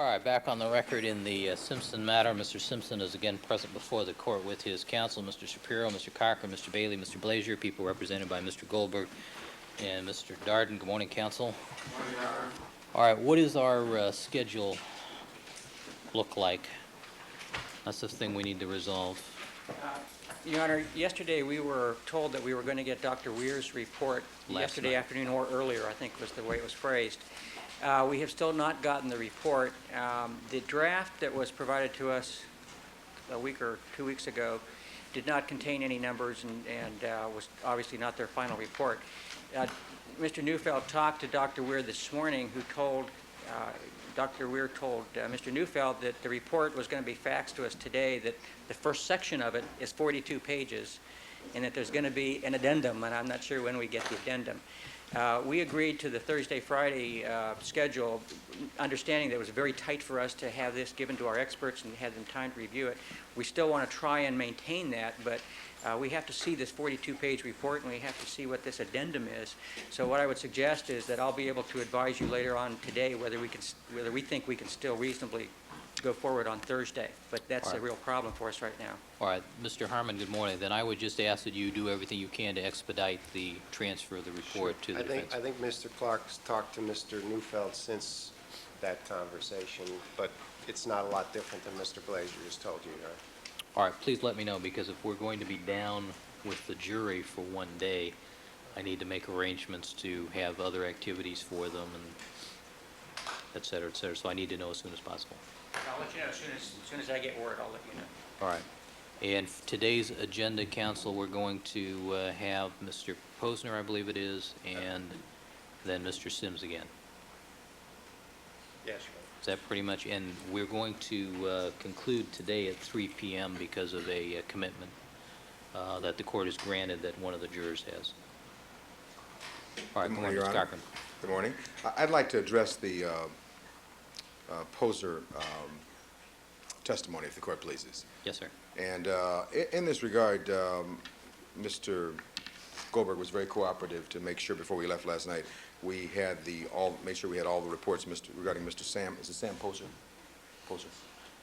All right, back on the record in the Simpson matter. Mr. Simpson is again present before the court with his counsel, Mr. Shapiro, Mr. Cochran, Mr. Bailey, Mr. Blazier, people represented by Mr. Goldberg and Mr. Darden. Good morning, counsel. Good morning, Your Honor. All right, what does our schedule look like? That's the thing we need to resolve. Your Honor, yesterday we were told that we were going to get Dr. Weir's report yesterday afternoon or earlier, I think was the way it was phrased. We have still not gotten the report. The draft that was provided to us a week or 2 weeks ago did not contain any numbers and was obviously not their final report. Mr. Neufeld talked to Dr. Weir this morning, who told Dr. Weir told Mr. Neufeld that the report was going to be faxed to us today, that the first section of it is 42 pages, and that there's going to be an addendum, and I'm not sure when we get the addendum. We agreed to the Thursday-Friday schedule, understanding that it was very tight for us to have this given to our experts and have them time to review it. We still want to try and maintain that, but we have to see this 42-page report, and we have to see what this addendum is. So what I would suggest is that I'll be able to advise you later on today whether we think we can still reasonably go forward on Thursday. But that's a real problem for us right now. All right, Mr. Harmon, good morning. Then I would just ask that you do everything you can to expedite the transfer of the report to the defense. I think Mr. Clark's talked to Mr. Neufeld since that conversation, but it's not a lot different than Mr. Blazier has told you. All right, please let me know, because if we're going to be down with the jury for one day, I need to make arrangements to have other activities for them, and et cetera, et cetera. So I need to know as soon as possible. I'll let you know as soon as I get word. I'll let you know. All right. And today's agenda, council, we're going to have Mr. Posner, I believe it is, and then Mr. Sims again. Yes, Is that pretty much? And we're going to conclude today at 3 p.m. because of a commitment that the court has granted that one of the jurors has. All right, Good come morning, on, Your Mr. Honor. Cochran. Good morning. I'd like to address the Posner testimony, if the court pleases. Yes, sir. And in this regard, Mr. Goldberg was very cooperative to make sure before we left last night we had made sure we had all the reports regarding Mr. Sam. Is it Sam Posner?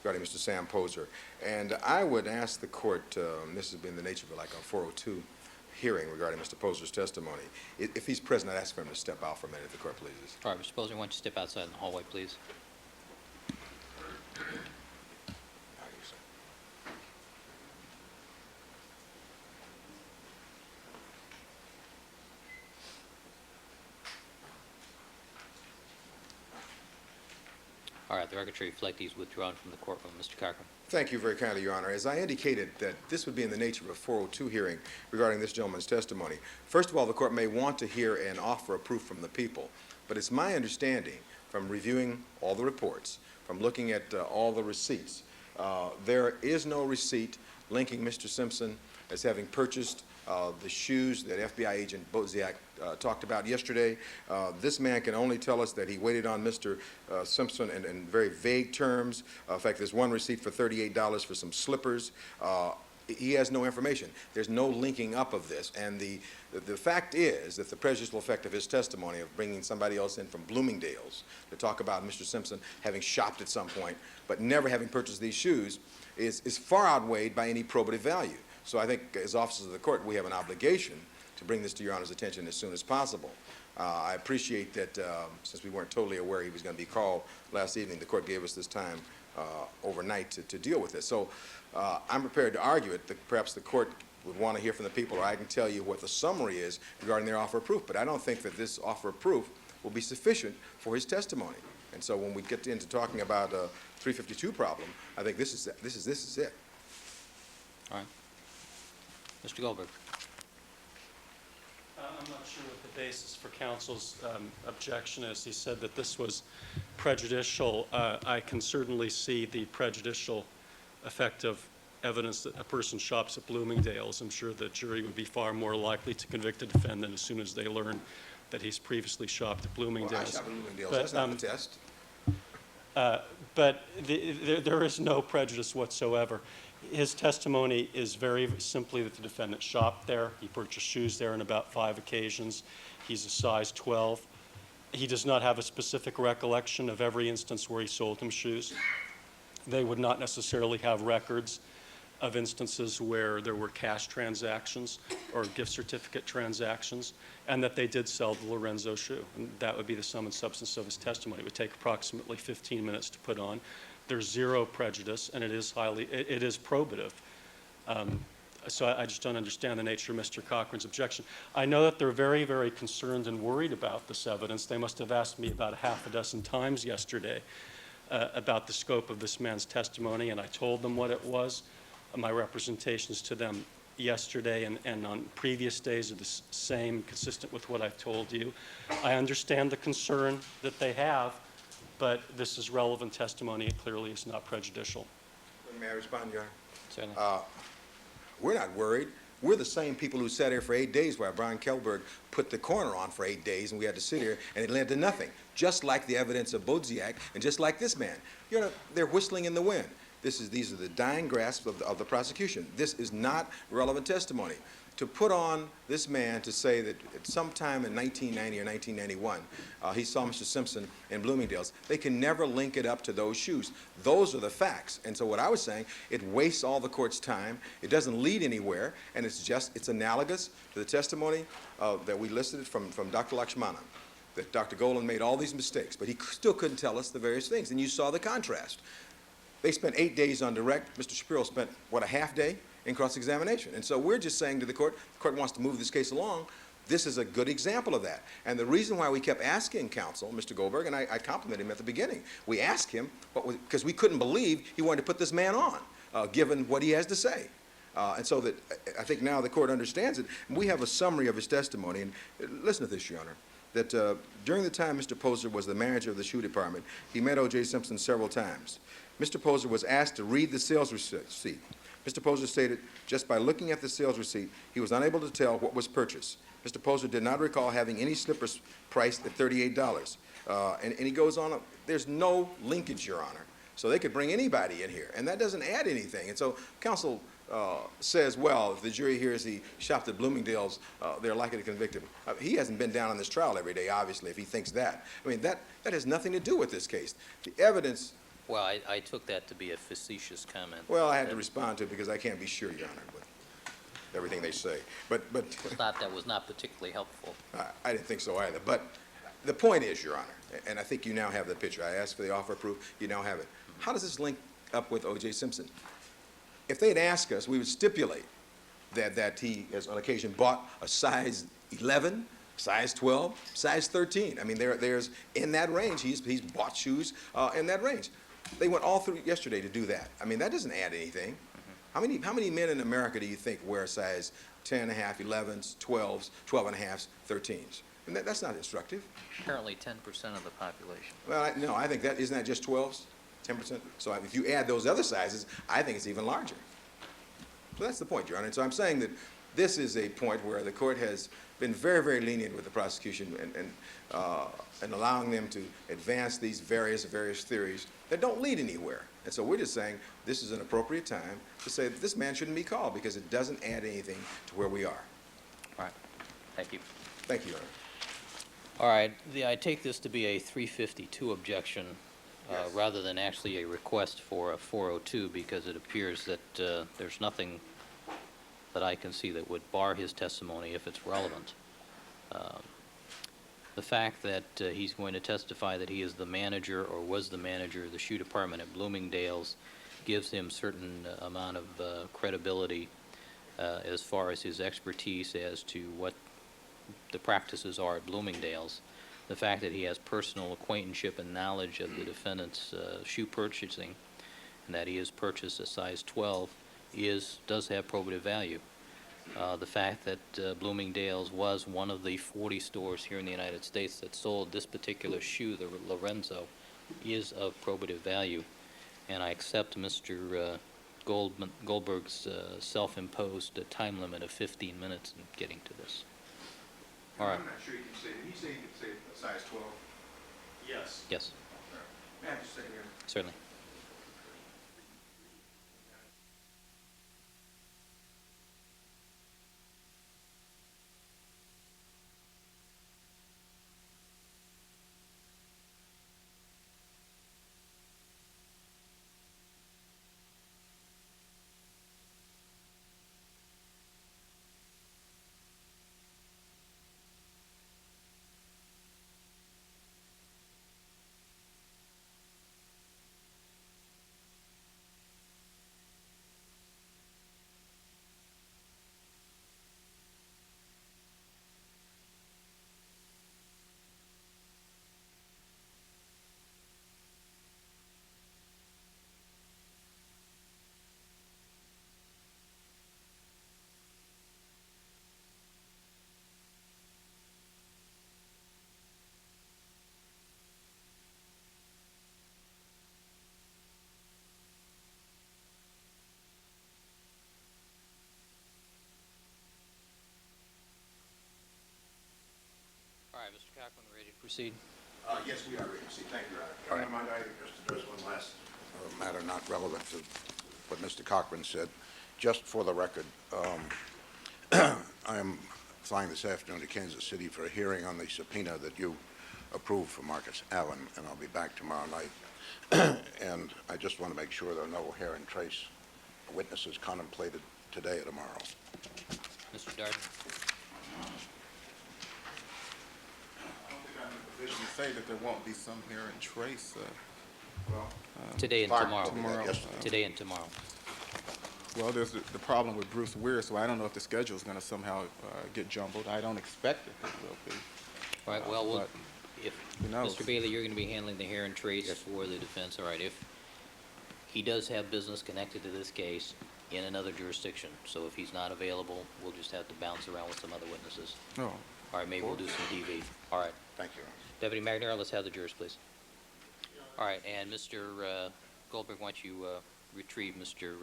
Regarding Mr. Sam Posner. And I would ask the court, this has been the nature of like a 402 hearing regarding Mr. Posner's testimony. If he's present, I'd ask for him to step out for a minute, if the court pleases. All right, Mr. Posner, why don't you step outside in the hallway, please? All right, the record should reflect he's withdrawn from the courtroom. Mr. Cochran. Thank you very kindly, Your Honor. As I indicated, that this would be in the nature of a 402 hearing regarding this gentleman's testimony. First of all, the court may want to hear an offer of proof from the people, but it's my understanding from reviewing all the reports, from looking at all the receipts, there is no receipt linking Mr. Simpson as having purchased the shoes that FBI agent Boziak talked about yesterday. This man can only tell us that he waited on Mr. Simpson in very vague terms. In fact, there's one receipt for $38 for some slippers. He has no information. There's no linking up of this. And the fact is that the prejudicial effect of his testimony of bringing somebody else in from Bloomingdale's to talk about Mr. Simpson having shopped at some point but never having purchased these shoes is far outweighed by any probative value. So I think as officers of the court, we have an obligation to bring this to Your Honor's attention as soon as possible. I appreciate that since we weren't totally aware he was going to be called last evening, the court gave us this time overnight to deal with this. So I'm prepared to argue it. Perhaps the court would want to hear from the people, or I can tell you what the summary is regarding their offer of proof. But I don't think that this offer of proof will be sufficient for his testimony. And so when we get into talking about a 352 problem, I think this is it. All right. Mr. Goldberg. I'm not sure what the basis for counsel's objection is. He said that this was prejudicial. I can certainly see the prejudicial effect of evidence that a person shops at Bloomingdale's. I'm sure the jury would be far more likely to convict a defendant as soon as they learn that he's previously shopped at Bloomingdale's. Well, I shop at Bloomingdale's. That's not the test. But there is no prejudice whatsoever. His testimony is very simply that the defendant shopped there. He purchased shoes there on about 5 occasions. He's a size 12. He does not have a specific recollection of every instance where he sold him shoes. They would not necessarily have records of instances where there were cash transactions or gift certificate transactions, and that they did sell the Lorenzo shoe. And that would be the sum and substance of his testimony. It would take approximately 15 minutes to put on. There's zero prejudice, and it is probative. So I just don't understand the nature of Mr. Cochran's objection. I know that they're very, very concerned and worried about this evidence. They must have asked me about a half a dozen times yesterday about the scope of this man's testimony, and I told them what it was. My representations to them yesterday and on previous days are the same, consistent with what I've told you. I understand the concern that they have, but this is relevant testimony. It clearly is not prejudicial. May I respond, Your Honor? Certainly. We're not worried. We're the same people who sat here for 8 days while Brian Goldberg put the coroner on for 8 days, and we had to sit here, and it led to nothing, just like the evidence of Bodziak and just like this man. You know, they're whistling in the wind. These are the dying grasps of the prosecution. This is not relevant testimony. To put on this man to say that at some time in 1990 or 1991, he saw Mr. Simpson in Bloomingdale's, they can never link it up to those shoes. Those are the facts. And so what I was saying, it wastes all the court's time. It doesn't lead anywhere, and it's analogous to the testimony that we listed from Dr. Lakshmana, that Dr. Golan made all these mistakes, but he still couldn't tell us the various things. And you saw the contrast. They spent 8 days on direct. Mr. Shapiro spent, what, a half day in cross-examination. And so we're just saying to the court wants to move this case along. This is a good example of that. And the reason why we kept asking counsel, Mr. Goldberg, and I complimented him at the beginning, we asked him, because we couldn't believe he wanted to put this man on, given what he has to say. And so that I think now the court understands it. And we have a summary of his testimony. And listen to this, Your Honor, that during the time Mr. Posner was the manager of the shoe department, he met O.J. Simpson several times. Mr. Posner was asked to read the sales receipt. Mr. Posner stated, just by looking at the sales receipt, he was unable to tell what was purchased. Mr. Posner did not recall having any slippers priced at $38. And he goes on, there's no linkage, Your Honor. So they could bring anybody in here, and that doesn't add anything. And so counsel says, well, if the jury hears he shopped at Bloomingdale's, they're likely to convict him. He hasn't been down on this trial every day, obviously, if he thinks that. I mean, that has nothing to do with this case. The evidence... Well, I took that to be a facetious comment. Well, I had to respond to it because I can't be sure, Your Honor, with everything they say. But That was not particularly helpful. I didn't think so either. But the point is, Your Honor, and I think you now have the picture. I asked for the offer of proof. You now have it. How does this link up with O.J. Simpson? If they'd asked us, we would stipulate that he has on occasion bought a size 11, size 12, size 13. I mean, there's in that range. He's bought shoes in that range. They went all through yesterday to do that. I mean, that doesn't add anything. How many men in America do you think wear size 10 and a half, 11s, 12s, 12 and a halfs, 13s? And that's not instructive. Apparently 10% of the population. Well, no, I think isn't that just 12s, 10%? So if you add those other sizes, I think it's even larger. So that's the point, Your Honor. And so I'm saying that this is a point where the court has been very, very lenient with the prosecution and allowing them to advance these various theories that don't lead anywhere. And so we're just saying this is an appropriate time to say that this man shouldn't be called because it doesn't add anything to where we are. All right. Thank you. Thank you, Your Honor. All right. I take this to be a 352 objection Yes. rather than actually a request for a 402 because it appears that there's nothing that I can see that would bar his testimony if it's relevant. The fact that he's going to testify that he is the manager or was the manager of the shoe department at Bloomingdale's gives him certain amount of credibility as far as his expertise as to what the practices are at Bloomingdale's. The fact that he has personal acquaintanceship and knowledge of the defendant's shoe purchasing and that he has purchased a size 12 does have probative value. The fact that Bloomingdale's was one of the 40 stores here in the United States that sold this particular shoe, the Lorenzo, is of probative value. And I accept Mr. Goldberg's self-imposed time limit of 15 minutes in getting to this. All right. I'm not sure you can say, did he say you could say size 12? Yes. Yes, May I just say here? certainly. right, Mr. Cochran, ready to proceed? Yes, we are ready to see. Thank you, Your Honor. Your Honor, might I just address one last matter not relevant to what Mr. Cochran said? Just for the record, I am flying this afternoon to Kansas City for a hearing on the subpoena that you approved for Marcus Allen, and I'll be back tomorrow night. And I just want to make sure there are no hair and trace witnesses contemplated today or tomorrow. Mr. Darden? I don't think I'm in a position to say that there won't be some hair and trace. Today and Clark tomorrow. told me that yesterday. Today and tomorrow. Well, there's the problem with Bruce Weir, so I don't know if the schedule is going to somehow get jumbled. I don't expect it will be. All right, well, But if, who knows? Mr. Bailey, you're going to be handling the hair and trace for the defense, all right, if he does have business connected to this case in another jurisdiction, so if he's not available, we'll just have to bounce around with some other witnesses. No. All right, maybe we'll do some DV. All right. Thank you. Deputy McNair, let's have the jurors, please. All right, and Mr. Goldberg, why don't you retrieve Mr.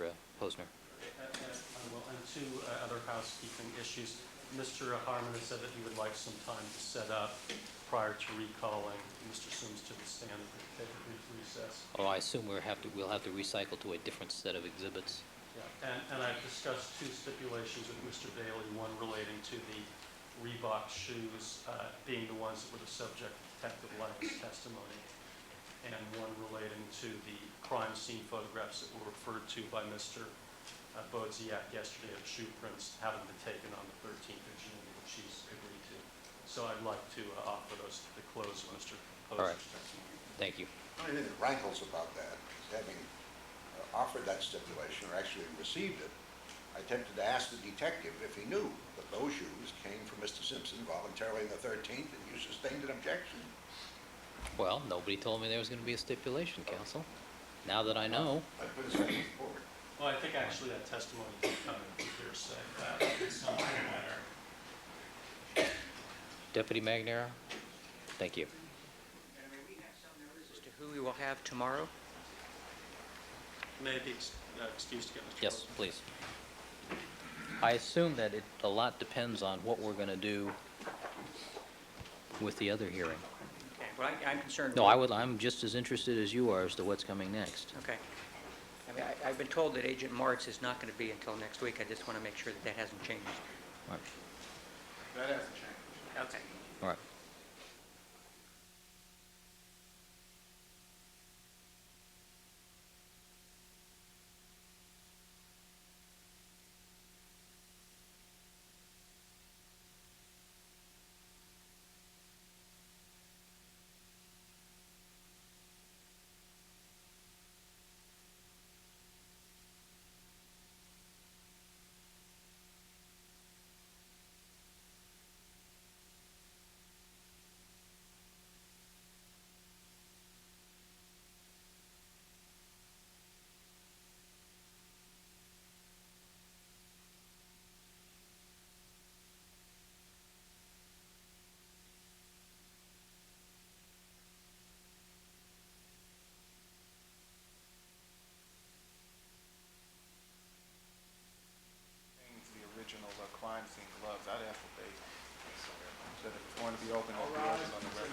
Posner? And two other housekeeping issues. Mr. Harmon has said that he would like some time to set up prior to recalling Mr. Sims to the stand if we take a brief recess. Oh, I assume we'll have to recycle to a different set of exhibits. Yeah, and I've discussed two stipulations with Mr. Bailey, one relating to the Reebok shoes being the ones that were the subject of Detective Lang's testimony, and one relating to the crime scene photographs that were referred to by Mr. Bodziak yesterday of shoe prints having been taken on the 13th of June, which he's agreed to. So I'd like to offer those to the close of Mr. All right. Posner's testimony. Thank you. The only thing that rankles about that is having offered that stipulation or actually received it, I attempted to ask the detective if he knew that those shoes came from Mr. Simpson voluntarily on the 13th, and you sustained an objection. Well, nobody told me there was going to be a stipulation, counsel. Now that I know. I put a statement forward. Well, I think actually that testimony did come in hearsay. It's not a matter. Deputy McNair, thank you. As to who we will have tomorrow? May I be excused to get Mr. Yes, please. I assume that a lot depends on what we're going to do with the other hearing. Okay, well, I'm concerned. No, I'm just as interested as you are as to what's coming next. Okay. I mean, I've been told that Agent Marks is not going to be until next week. I just want to make sure that that hasn't changed. All right. That hasn't changed. Okay. All right. The original crime scene gloves, I'd ask that that if it's going to be open, it'll be open on the record.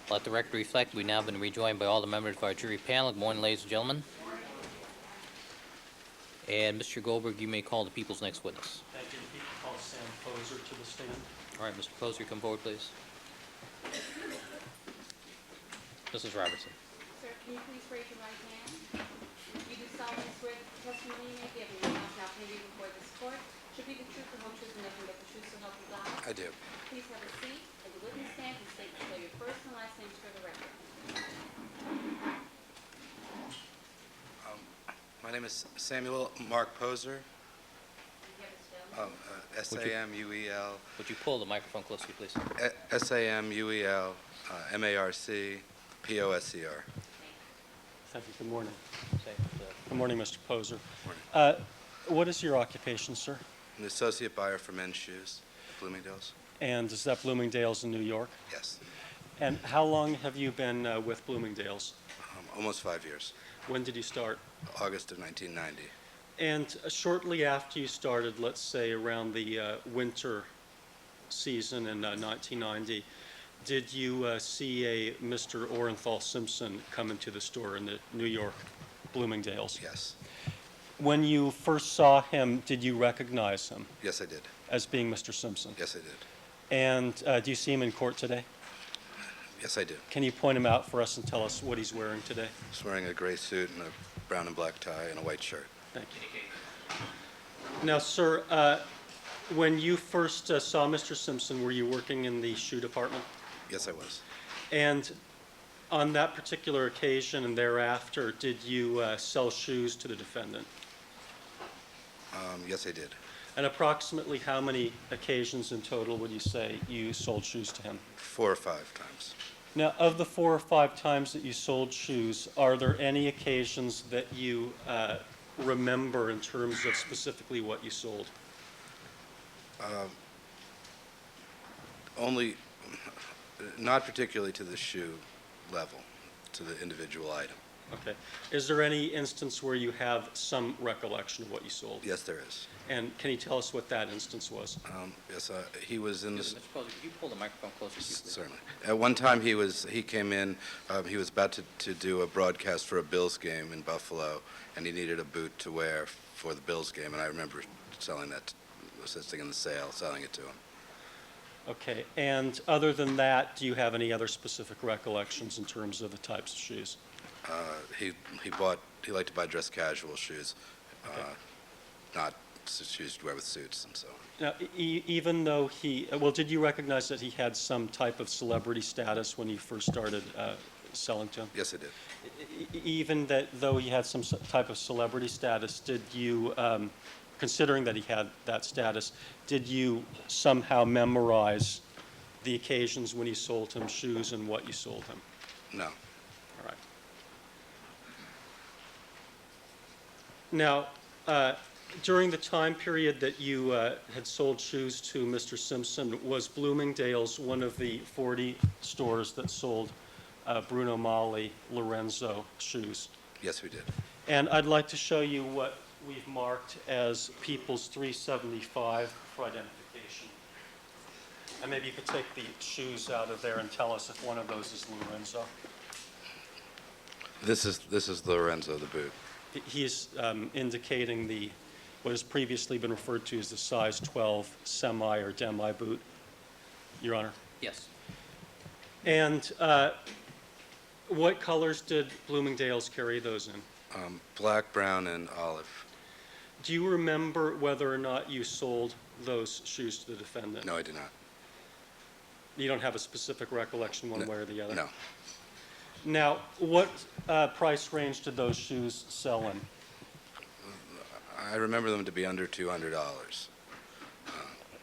Let the record reflect, we've now been rejoined by all the members of our jury panel. Good morning, ladies and gentlemen. And Mr. Goldberg, you may call the people's next witness. Thank you. People call Sam Poser to the stand. All right, Mr. Posner, come forward, please. Mrs. Robertson. Sir, can you please raise your right hand? You do solemnly swear that the testimony you may give in your mouth now paid before this court should be the truth, the whole truth, and nothing but the truth, so help you God? I do. Please have a seat at the witness stand and state your first and last names for the record. My name is Samuel Marc Poser. Do you have a SAMUEL, Would you pull the microphone closer, please? SAMUEL, MARC, POSCR. Thank you. Good morning. Say, Good morning, Mr. Poser. Morning. What is your occupation, sir? I'm the associate buyer for men's shoes at Bloomingdale's. And is that Bloomingdale's in New York? Yes. And how long have you been with Bloomingdale's? Almost 5 years. When did you start? August of 1990. And shortly after you started, let's say around the winter season in 1990, did you see a Mr. Orenthal Simpson come into the store in the New York Bloomingdale's? Yes. When you first saw him, did you recognize him Yes, I did. as being Mr. Simpson? Yes, I did. And do you see him in court today? Yes, I do. Can you point him out for us and tell us what he's wearing today? He's wearing a gray suit and a brown and black tie and a white shirt. Thank you. Now, sir, when you first saw Mr. Simpson, were you working in the shoe department? Yes, I was. And on that particular occasion and thereafter, did you sell shoes to the defendant? Yes, I did. And approximately how many occasions in total would you say you sold shoes to him? 4 or 5 times. Now, of the 4 or 5 times that you sold shoes, are there any occasions that you remember in terms of specifically what you sold? Only, not particularly to the shoe level, to the individual item. Okay. Is there any instance where you have some recollection of what you sold? Yes, there is. And can you tell us what that instance was? Yes, he was in this. Mr. Poser, could you pull the microphone closer to you, please? Certainly. At one time, he came in, he was about to do a broadcast for a Bills game in Buffalo, and he needed a boot to wear for the Bills game, and I remember selling that, assisting in the sale, selling it to him. Okay. And other than that, do you have any other specific recollections in terms of the types of shoes? He liked to buy dress casual shoes, Okay. not shoes to wear with suits and so on. Now, even though well, did you recognize that he had some type of celebrity status when you first started selling to him? Yes, I did. Even though he had some type of celebrity status, did you, considering that he had that status, did you somehow memorize the occasions when you sold him shoes and what you sold him? No. All right. Now, during the time period that you had sold shoes to Mr. Simpson, was Bloomingdale's one of the 40 stores that sold Bruno Magli Lorenzo shoes? Yes, we did. And I'd like to show you what we've marked as People's 375 for identification. And maybe you could take the shoes out of there and tell us if one of those is Lorenzo. This is Lorenzo, the boot. He's indicating what has previously been referred to as the size 12 semi or demi boot, Your Honor. Yes. And what colors did Bloomingdale's carry those in? Black, brown, and olive. Do you remember whether or not you sold those shoes to the defendant? No, I did not. You don't have a specific recollection one way or the other? No. Now, what price range did those shoes sell in? I remember them to be under $200.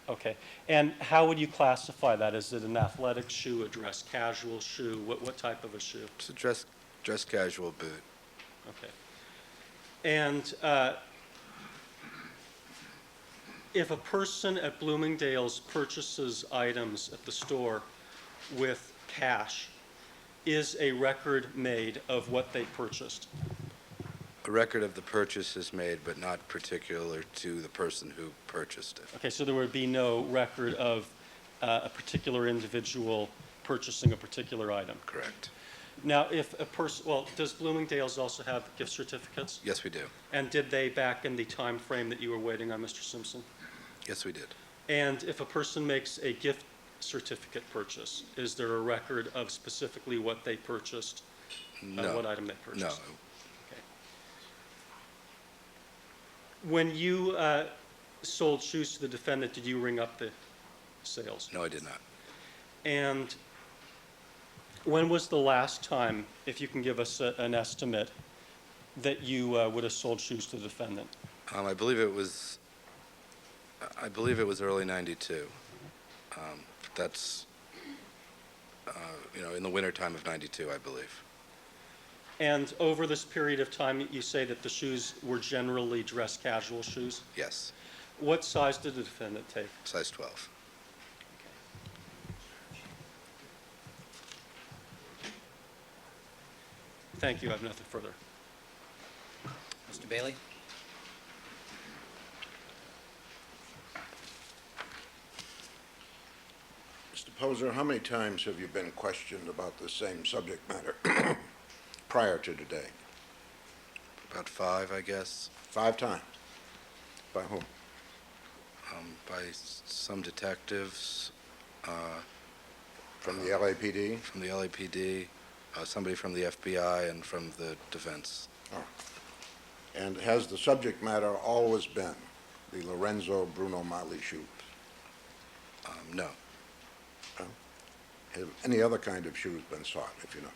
Okay. And how would you classify that? Is it an athletic shoe, a dress casual shoe? What type of a shoe? It's a dress casual boot. Okay. And if a person at Bloomingdale's purchases items at the store with cash, is a record made of what they purchased? A record of the purchase is made, but not particular to the person who purchased it. Okay, so there would be no record of a particular individual purchasing a particular item? Correct. Now, if a person, well, does Bloomingdale's also have gift certificates? Yes, we do. And did they back in the time frame that you were waiting on Mr. Simpson? Yes, we did. And if a person makes a gift certificate purchase, is there a record of specifically what they purchased? No. What item they purchased? No. Okay. When you sold shoes to the defendant, did you ring up the sales? No, I did not. And when was the last time, if you can give us an estimate, that you would have sold shoes to the defendant? I believe it was I believe it was early '92. That's, in the wintertime of '92, I believe. And over this period of time, you say that the shoes were generally dress casual shoes? Yes, What size did the defendant take? size 12. Thank you, I have nothing further. Mr. Bailey? Mr. Posner, how many times have you been questioned about the same subject matter prior to today? About 5, I guess, 5 times. By whom? by some detectives From the LAPD? from the LAPD, somebody from the FBI, and from the defense. And has the subject matter always been the Lorenzo Bruno Mali shoes? No, Have any other kind of shoes been sought, if you know?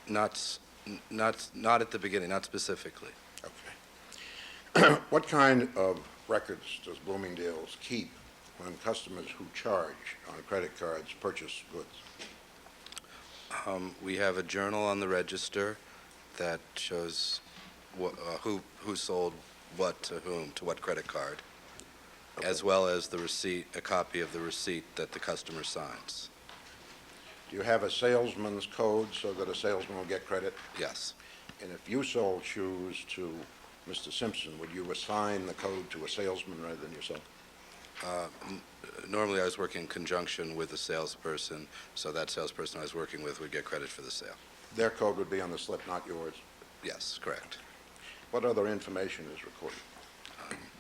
not at the beginning, not specifically. Okay. What kind of records does Bloomingdale's keep when customers who charge on credit cards purchase goods? We have a journal on the register that shows who sold what to whom, to what credit card, as well as the receipt, a copy of the receipt that the customer signs. Do you have a salesman's code so that a salesman will get credit? Yes, And if you sold shoes to Mr. Simpson, would you assign the code to a salesman rather than yourself? normally I was working in conjunction with a salesperson, so that salesperson I was working with would get credit for the sale. Their code would be on the slip, not yours. Yes, correct. What other information is recorded?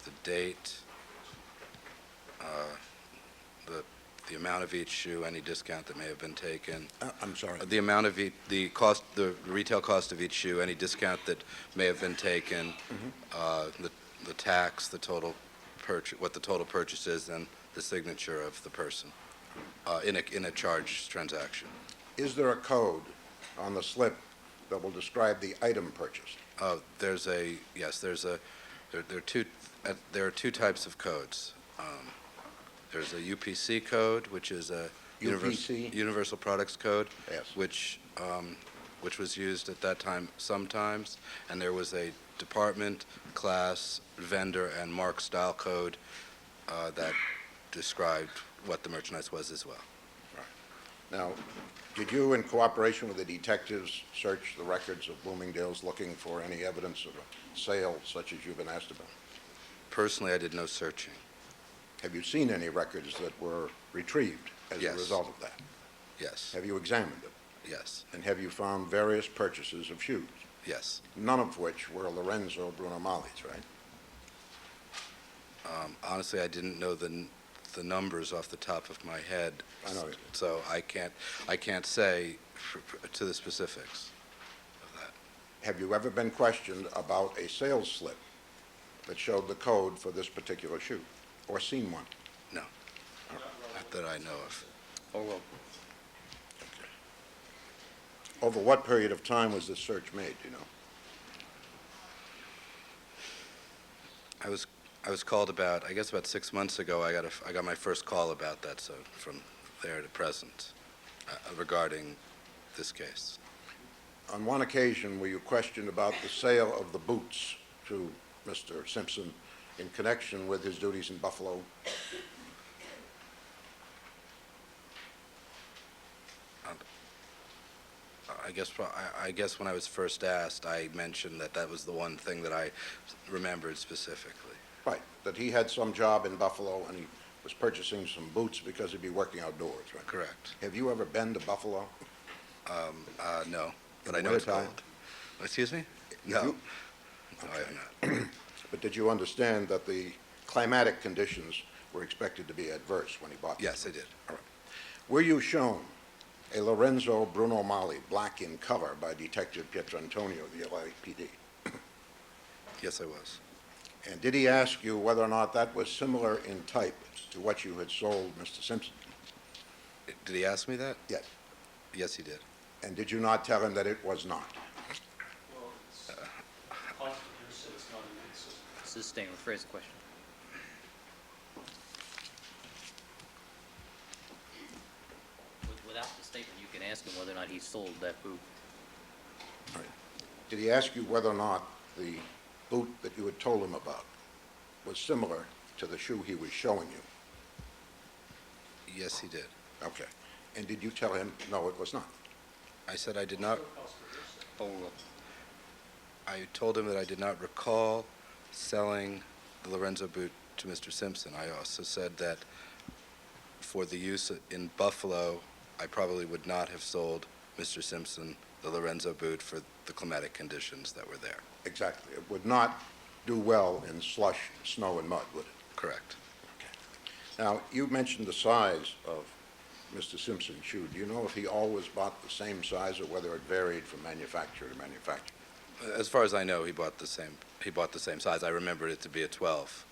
The date, the amount of each shoe, any discount that may have been taken, I'm sorry. the amount of the cost, the retail cost of each shoe, any discount that may have been taken, the tax, the total purchase, what the total purchase is, and the signature of the person in a charge transaction. Is there a code on the slip that will describe the item purchased? There are two types of codes. There's a UPC code, which is a UPC? Universal Products Code, Yes. which was used at that time sometimes, and there was a department, class, vendor, and Marc style code that described what the merchandise was as well. Now, did you, in cooperation with the detectives, search the records of Bloomingdale's looking for any evidence of a sale such as you've been asked about? Personally, I did no searching. Have you seen any records that were retrieved as a Yes. result of that? Yes, Have you examined them? yes, And have you found various purchases of shoes, yes. none of which were Lorenzo Bruno Mali's, right? Honestly, I didn't know the numbers off the top of my head. I know you. So I can't say to the specifics of that. Have you ever been questioned about a sales slip that showed the code for this particular shoe, or seen one? No, not that I know of. Over what period of time was this search made, do you know? I was called about 6 months ago. I got my first call about that. So from there to present, regarding this case. On one occasion, were you questioned about the sale of the boots to Mr. Simpson in connection with his duties in Buffalo? I guess when I was first asked, I mentioned that was the one thing that I remembered specifically. Right, that he had some job in Buffalo and he was purchasing some boots because he'd be working outdoors, right? Correct. Have you ever been to Buffalo? No, but In I know it's wintertime? cold. Excuse me? You No. do? No, I have not. But did you understand that the climatic conditions were expected to be adverse when he bought them? Yes, I did. Were you shown a Lorenzo Bruno Mali, black in color, by Detective Pietrantonio of the LAPD? Yes, I was. And did he ask you whether or not that was similar in type to what you had sold Mr. Simpson? Did he ask me that? Yes. Yes, he did. And did you not tell him that it was not? Well, it's possible here, so it's not inconsistent. Sustain, rephrase the question. Without the statement, you can ask him whether or not he sold that boot. Right. Did he ask you whether or not the boot that you had told him about was similar to the shoe he was showing you? Yes, he did. Okay. And did you tell him, no, it was not? I said I did not. I told him that I did not recall selling the Lorenzo boot to Mr. Simpson. I also said that for the use in Buffalo, I probably would not have sold Mr. Simpson the Lorenzo boot for the climatic conditions that were there. Exactly. It would not do well in slush, snow, and mud, would it? Correct. Now, you mentioned the size of Mr. Simpson's shoe. Do you know if he always bought the same size or whether it varied from manufacturer to manufacturer? As far as I know, he bought the same size. I remembered it to be a 12.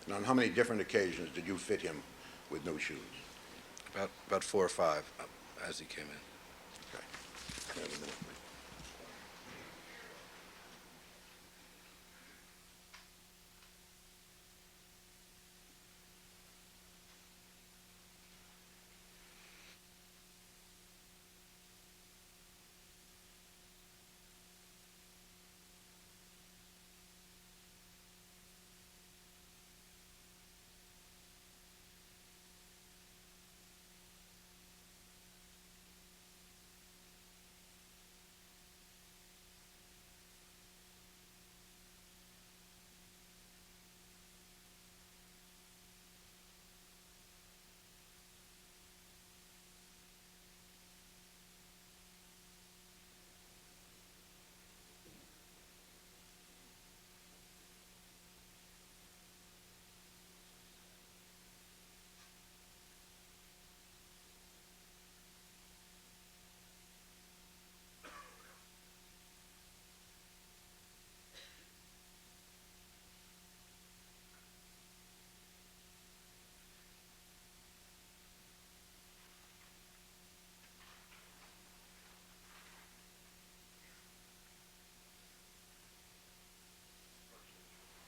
And on how many different occasions did you fit him with new shoes? About 4 or 5 as he came in. Okay. You have a minute, please.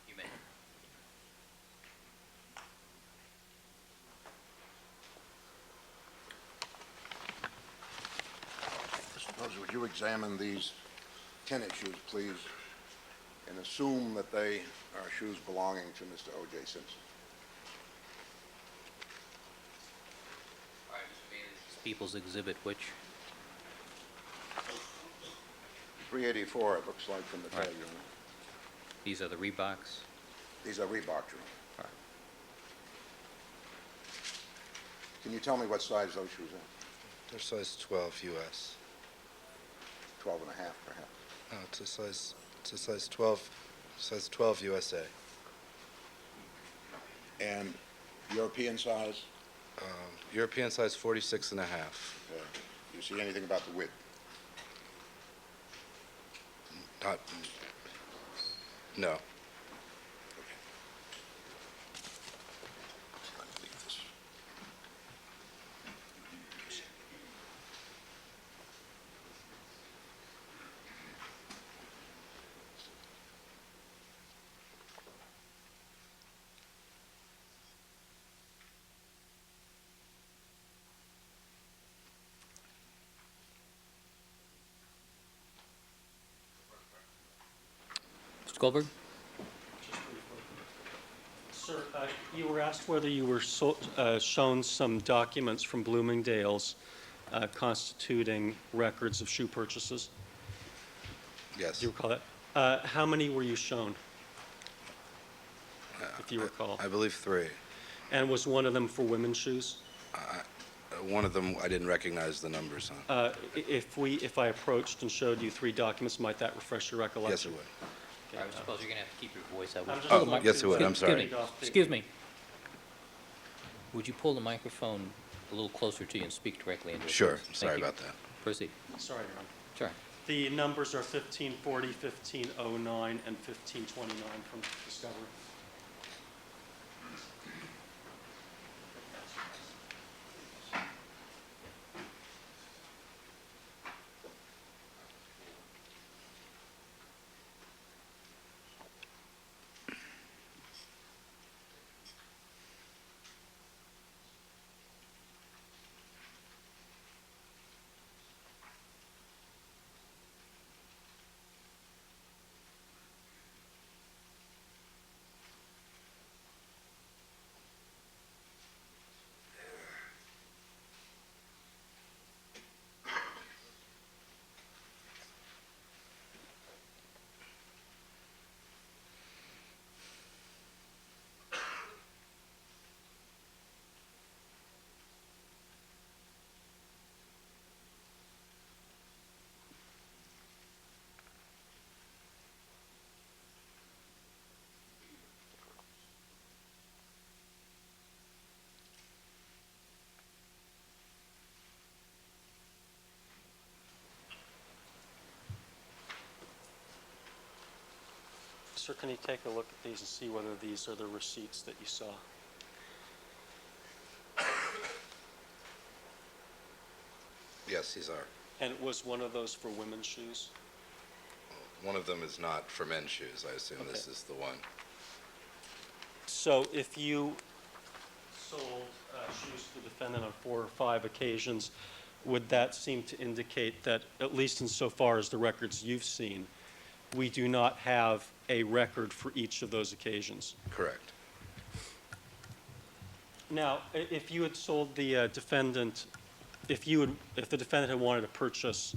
You may. Mr. Posner, would you examine these tennis shoes, please, and assume that they are shoes belonging to Mr. O.J. Simpson? People's Exhibit which? 384, it looks like, from the tag, Right. Your Honor. These are the Reeboks? These are Reebok, Your Honor. Right. Can you tell me what size those shoes are? They're size 12 U.S. 12 and a half, perhaps. No, it's a size 12 USA. And European size? European size 46 and a half. Do you see anything about the width? Not, no. Okay. Let me leave this. Mr. Goldberg? Sir, you were asked whether you were shown some documents from Bloomingdale's constituting records of shoe purchases. Yes. Do you recall that? How many were you shown, if you recall? I believe 3. And was one of them for women's shoes? One of them, I didn't recognize the numbers on. If I approached and showed you 3 documents, might that refresh your recollection? Yes, it would. All right, Mr. Posner, you're going to have to keep your voice out. I'm Would you just pull the looking yes, it would. to- I'm sorry. Excuse me. Excuse me. Would you pull the microphone a little closer to you and speak directly into it? Sure. please? Thank Sorry you. about that. Proceed. Sorry, Your Honor. Sure. The numbers are 1540, 1509, and 1529 from Discovery. Sir, can you take a look at these and see whether these are the receipts that you saw? Yes, these are. And was one of those for women's shoes? One of them is not for men's shoes. I assume this Okay. is the one. So if you sold shoes to the defendant on 4 or 5 occasions, would that seem to indicate that, at least insofar as the records you've seen, we do not have a record for each of those occasions? Correct. Now, if you had sold the defendant, if the defendant had wanted to purchase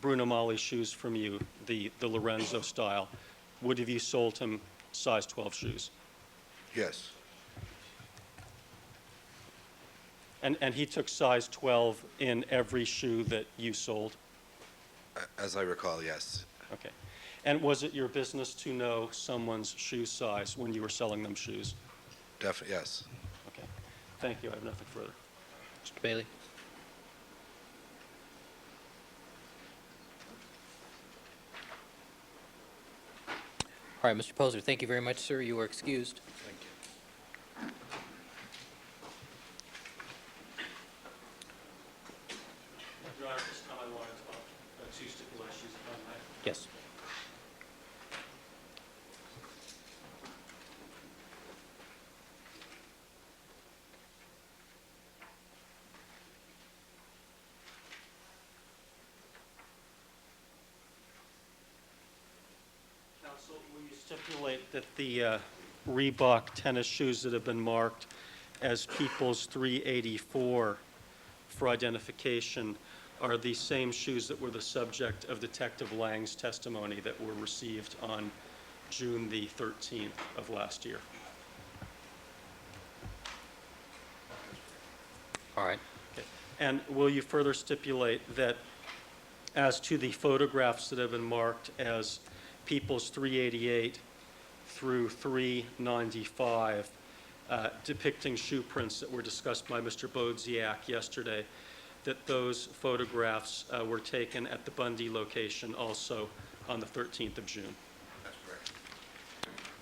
Bruno Magli shoes from you, the Lorenzo style, would have you sold him size 12 shoes? Yes. And he took size 12 in every shoe that you sold? As I recall, yes. Okay. And was it your business to know someone's shoe size when you were selling them shoes? Definitely, yes. Okay. Thank you. I have nothing further. Mr. Bailey? All right, Mr. Posner, thank you very much, sir. You are excused. Thank you. Your Honor, this time I wanted to talk 2 stipulations, if I may. Yes. Counsel, will you stipulate that the Reebok tennis shoes that have been marked as People's 384 for identification are the same shoes that were the subject of Detective Lang's testimony that were received on June the 13th of last year? All right. Okay. And will you further stipulate that as to the photographs that have been marked as People's 388 through 395 depicting shoe prints that were discussed by Mr. Bodziak yesterday, that those photographs were taken at the Bundy location also on the 13th of June? That's correct.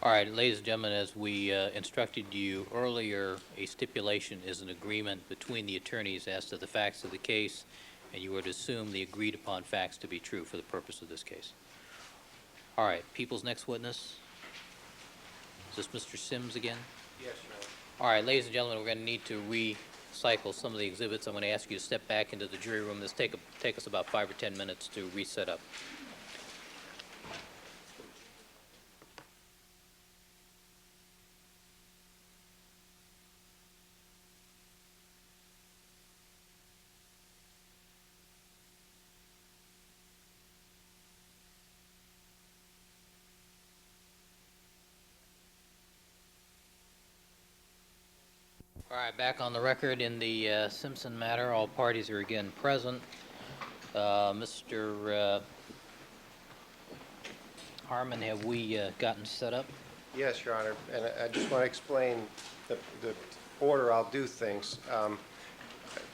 All right, ladies and gentlemen, as we instructed you earlier, a stipulation is an agreement between the attorneys as to the facts of the case, and you would assume the agreed-upon facts to be true for the purpose of this case. All right, people's next witness. Is this Mr. Sims again? Yes, Your Honor. All right, ladies and gentlemen, we're going to need to recycle some of the exhibits. I'm going to ask you to step back into the jury room. This take us about 5 or 10 minutes to reset up. All right, back on the record in the Simpson matter. All parties are again present. Mr. Harmon, have we gotten set up? Yes, Your Honor, and I just want to explain the order I'll do things.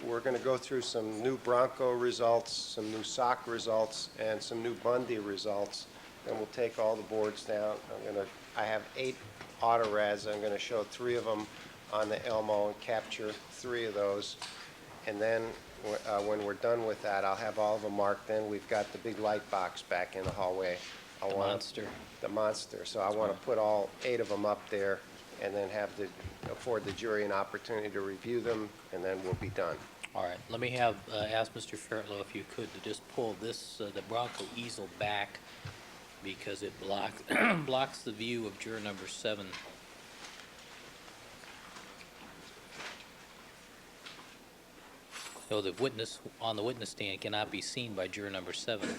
We're going to go through some new Bronco results, some new SOC results, and some new Bundy results. Then we'll take all the boards down. I have 8 autorads. I'm going to show 3 of them on the Elmo and capture 3 of those. And then when we're done with that, I'll have all of them marked in. We've got the big light box back in the hallway. The monster. The monster. So I want to put all 8 of them up there and then afford the jury an opportunity to review them, and then we'll be done. All right, let me ask Mr. Fairlow if you could to just pull this, the Bronco easel back because it blocks the view of juror number 7. So the witness on the witness stand cannot be seen by juror number 7.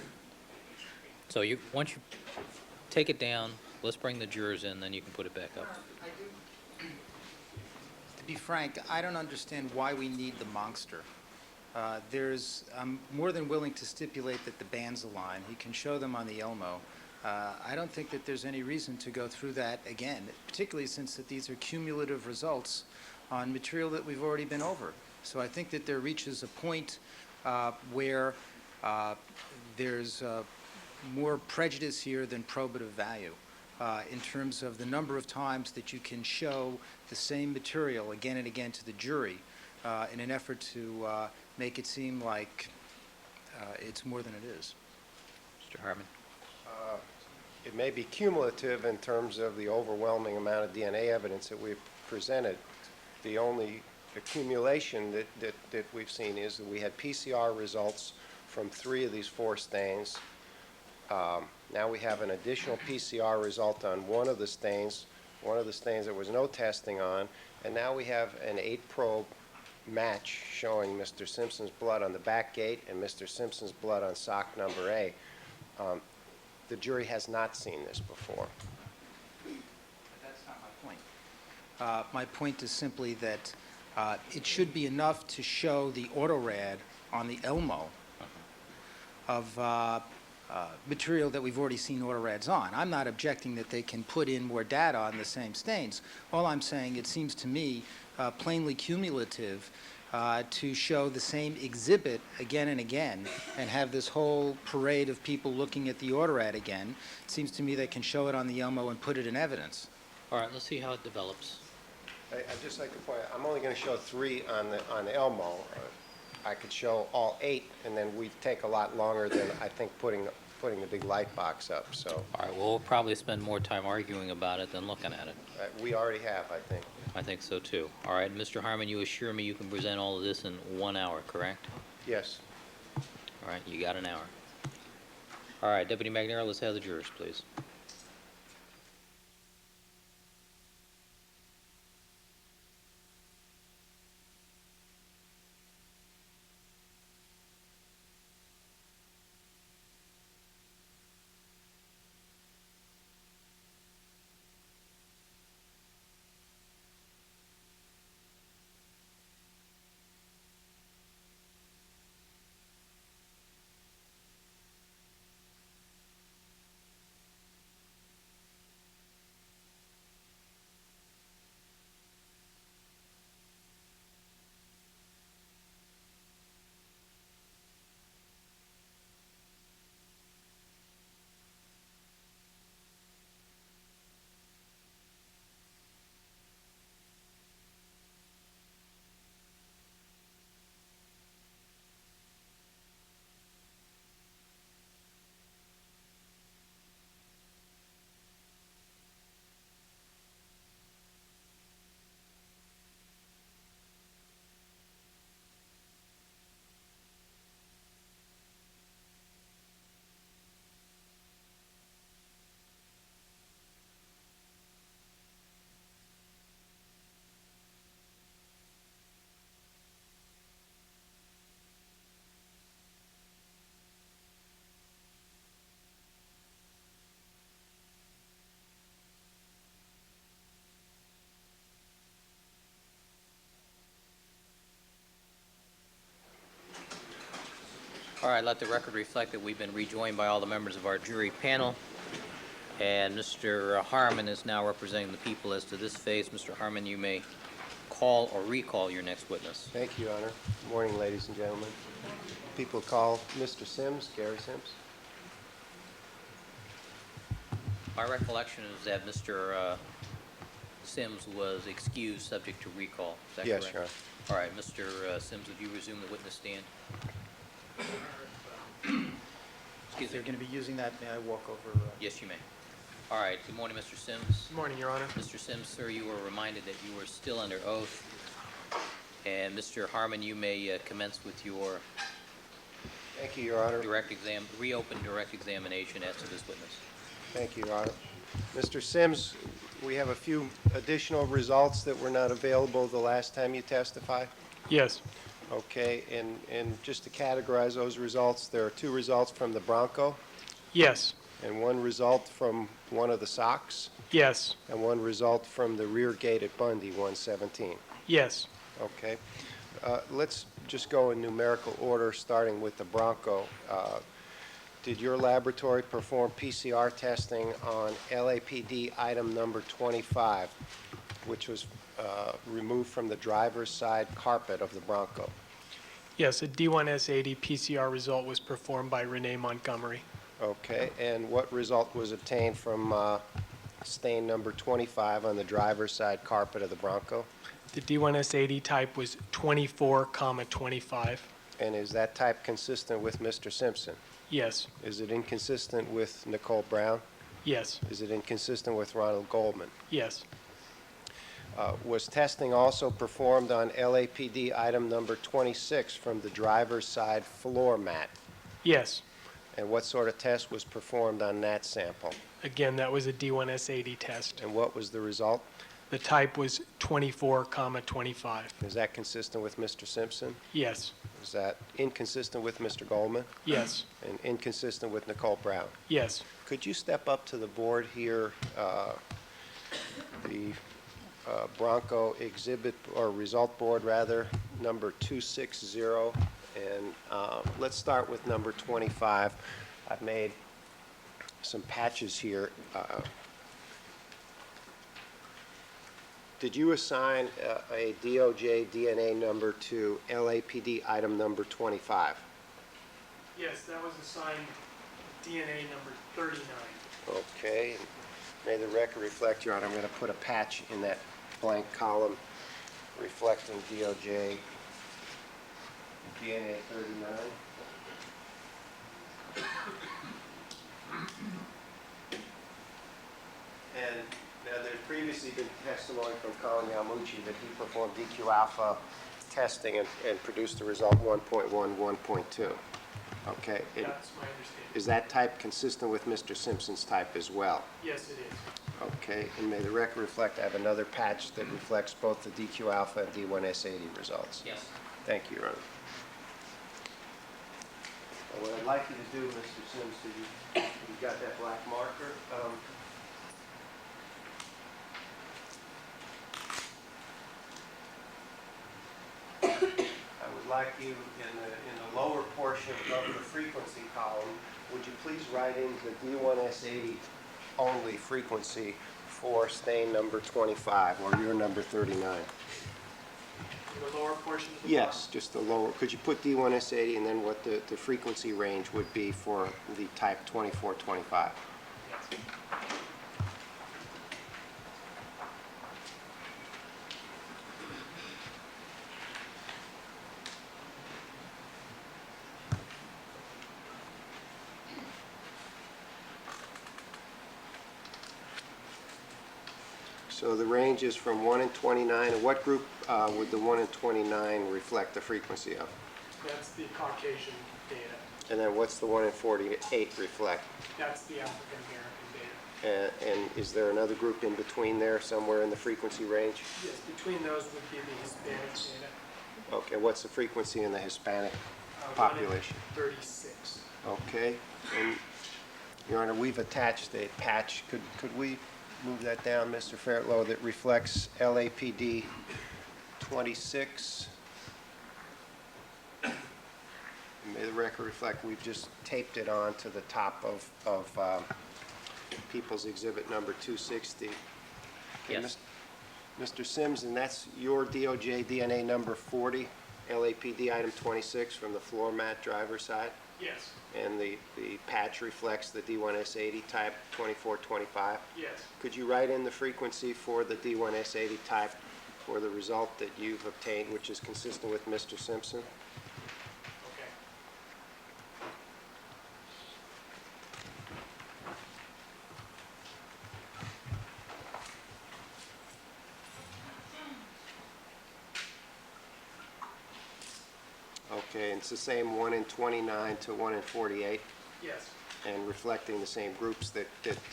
So once you take it down, let's bring the jurors in, then you can put it back up. To be frank, I don't understand why we need the monster. I'm more than willing to stipulate that the band's a line. He can show them on the Elmo. I don't think that there's any reason to go through that again, particularly since that these are cumulative results on material that we've already been over. So I think that there reaches a point where there's more prejudice here than probative value. in terms of the number of times that you can show the same material again and again to the jury in an effort to make it seem like it's more than it is. Mr. Harmon? It may be cumulative in terms of the overwhelming amount of DNA evidence that we've presented. The only accumulation that we've seen is that we had PCR results from 3 of these 4 stains. Now we have an additional PCR result on one of the stains there was no testing on, and now we have an 8-probe match showing Mr. Simpson's blood on the back gate and Mr. Simpson's blood on sock number A. The jury has not seen this before. But that's not my point. My point is simply that it should be enough to show the autorad on the Elmo of material that we've already seen autorads on. I'm not objecting that they can put in more data on the same stains. All I'm saying, it seems to me plainly cumulative to show the same exhibit again and again and have this whole parade of people looking at the autorad again. It seems to me they can show it on the Elmo and put it in evidence. All right, let's see how it develops. I'd just like to point out, I'm only going to show 3 on the Elmo. I could show all 8, and then we'd take a lot longer than I think putting the big light box up. So All right, well, we'll probably spend more time arguing about it than looking at it. we already have, I think. I think so, too. All right, Mr. Harmon, you assure me you can present all of this in 1 hour, correct? Yes. All right, you got an hour. All right, Deputy McNair, let's have the jurors, please. All right, let the record reflect that we've been rejoined by all the members of our jury panel. And Mr. Harmon is now representing the people as to this phase. Mr. Harmon, you may call or recall your next witness. Thank you, Your Honor. Good morning, ladies and gentlemen. People call Mr. Sims, Gary Sims. My recollection is that Mr. Sims was excused subject to recall. Is that correct? Yes, Your Honor. All right, Mr. Sims, would you resume the witness stand? If they're going to be using that, may I walk over? Yes, you may. All right, good morning, Mr. Sims. Good morning, Your Honor. Mr. Sims, sir, you were reminded that you were still under oath. And Mr. Harmon, you may commence with your Thank you, Your Honor. reopen direct examination as to this witness. Thank you, Your Honor. Mr. Sims, we have a few additional results that were not available the last time you testified. Yes. Okay, and just to categorize those results, there are 2 results from the Bronco Yes. and 1 result from one of the socks Yes. and 1 result from the rear gate at Bundy, 117. Yes. Okay. Let's just go in numerical order, starting with the Bronco. Did your laboratory perform PCR testing on LAPD item number 25, which was removed from the driver's side carpet of the Bronco? Yes, a D1S80 PCR result was performed by Renee Montgomery. Okay, and what result was obtained from stain number 25 on the driver's side carpet of the Bronco? The D1S80 type was 24,25. And is that type consistent with Mr. Simpson? Yes, Is it inconsistent with Nicole Brown? yes, Is it inconsistent with Ronald Goldman? yes, Was testing also performed on LAPD item number 26 from the driver's side floor mat? yes. And what sort of test was performed on that sample? Again, that was a D1S80 test. And what was the result? The type was 24,25. Is that consistent with Mr. Simpson? Yes, Is that inconsistent with Mr. Goldman? yes, And inconsistent with Nicole Brown? yes. Could you step up to the board here, the Bronco exhibit, or result board rather, number 260, and let's start with number 25. I've made some patches here. Did you assign a DOJ DNA number to LAPD item number 25? Yes, that was assigned DNA number 39. Okay. May the record reflect, Your Honor, I'm going to put a patch in that blank column reflecting DOJ DNA 39. And now, there's previously been testimony from Colin Yamaguchi that he performed DQ alpha testing and produced the result 1.1, 1.2. Okay. That's my understanding. Is that type consistent with Mr. Simpson's type as well? Yes, it is. Okay, and may the record reflect, I have another patch that reflects both the DQ alpha and D1S80 results. Yes. Thank you, Your Honor. Well, what I'd like you to do, Mr. Sims, so you got that black marker. I would like you, in the lower portion of the frequency column, would you please write in the D1S80 only frequency for stain number 25, or your number 39? The lower portion of the Yes, just the lower. Could you put D1S80 and then what the frequency range would be for the type 2425? Yes. So the range is from 1 in 29, and what group would the 1 in 29 reflect the frequency of? That's the Caucasian data. And then what's the 1 in 48 reflect? That's the African American data. And is there another group in between there, somewhere in the frequency range? Yes, between those would be the Hispanic data. Okay, what's the frequency in the Hispanic 1 in population? 36. Okay, and Your Honor, we've attached a patch. Could we move that down, Mr. Fairtlow, that reflects LAPD 26? And may the record reflect, we've just taped it on to the top of People's Exhibit number 260. Okay, Yes. Mr. Sims, and that's your DOJ DNA number 40, LAPD item 26 from the floor mat driver's side? Yes, And the patch reflects the D1S80 type 2425? yes. Could you write in the frequency for the D1S80 type for the result that you've obtained, which is consistent with Mr. Simpson? Okay. Okay, and it's the same 1 in 29 to 1 in 48, Yes, and reflecting the same groups that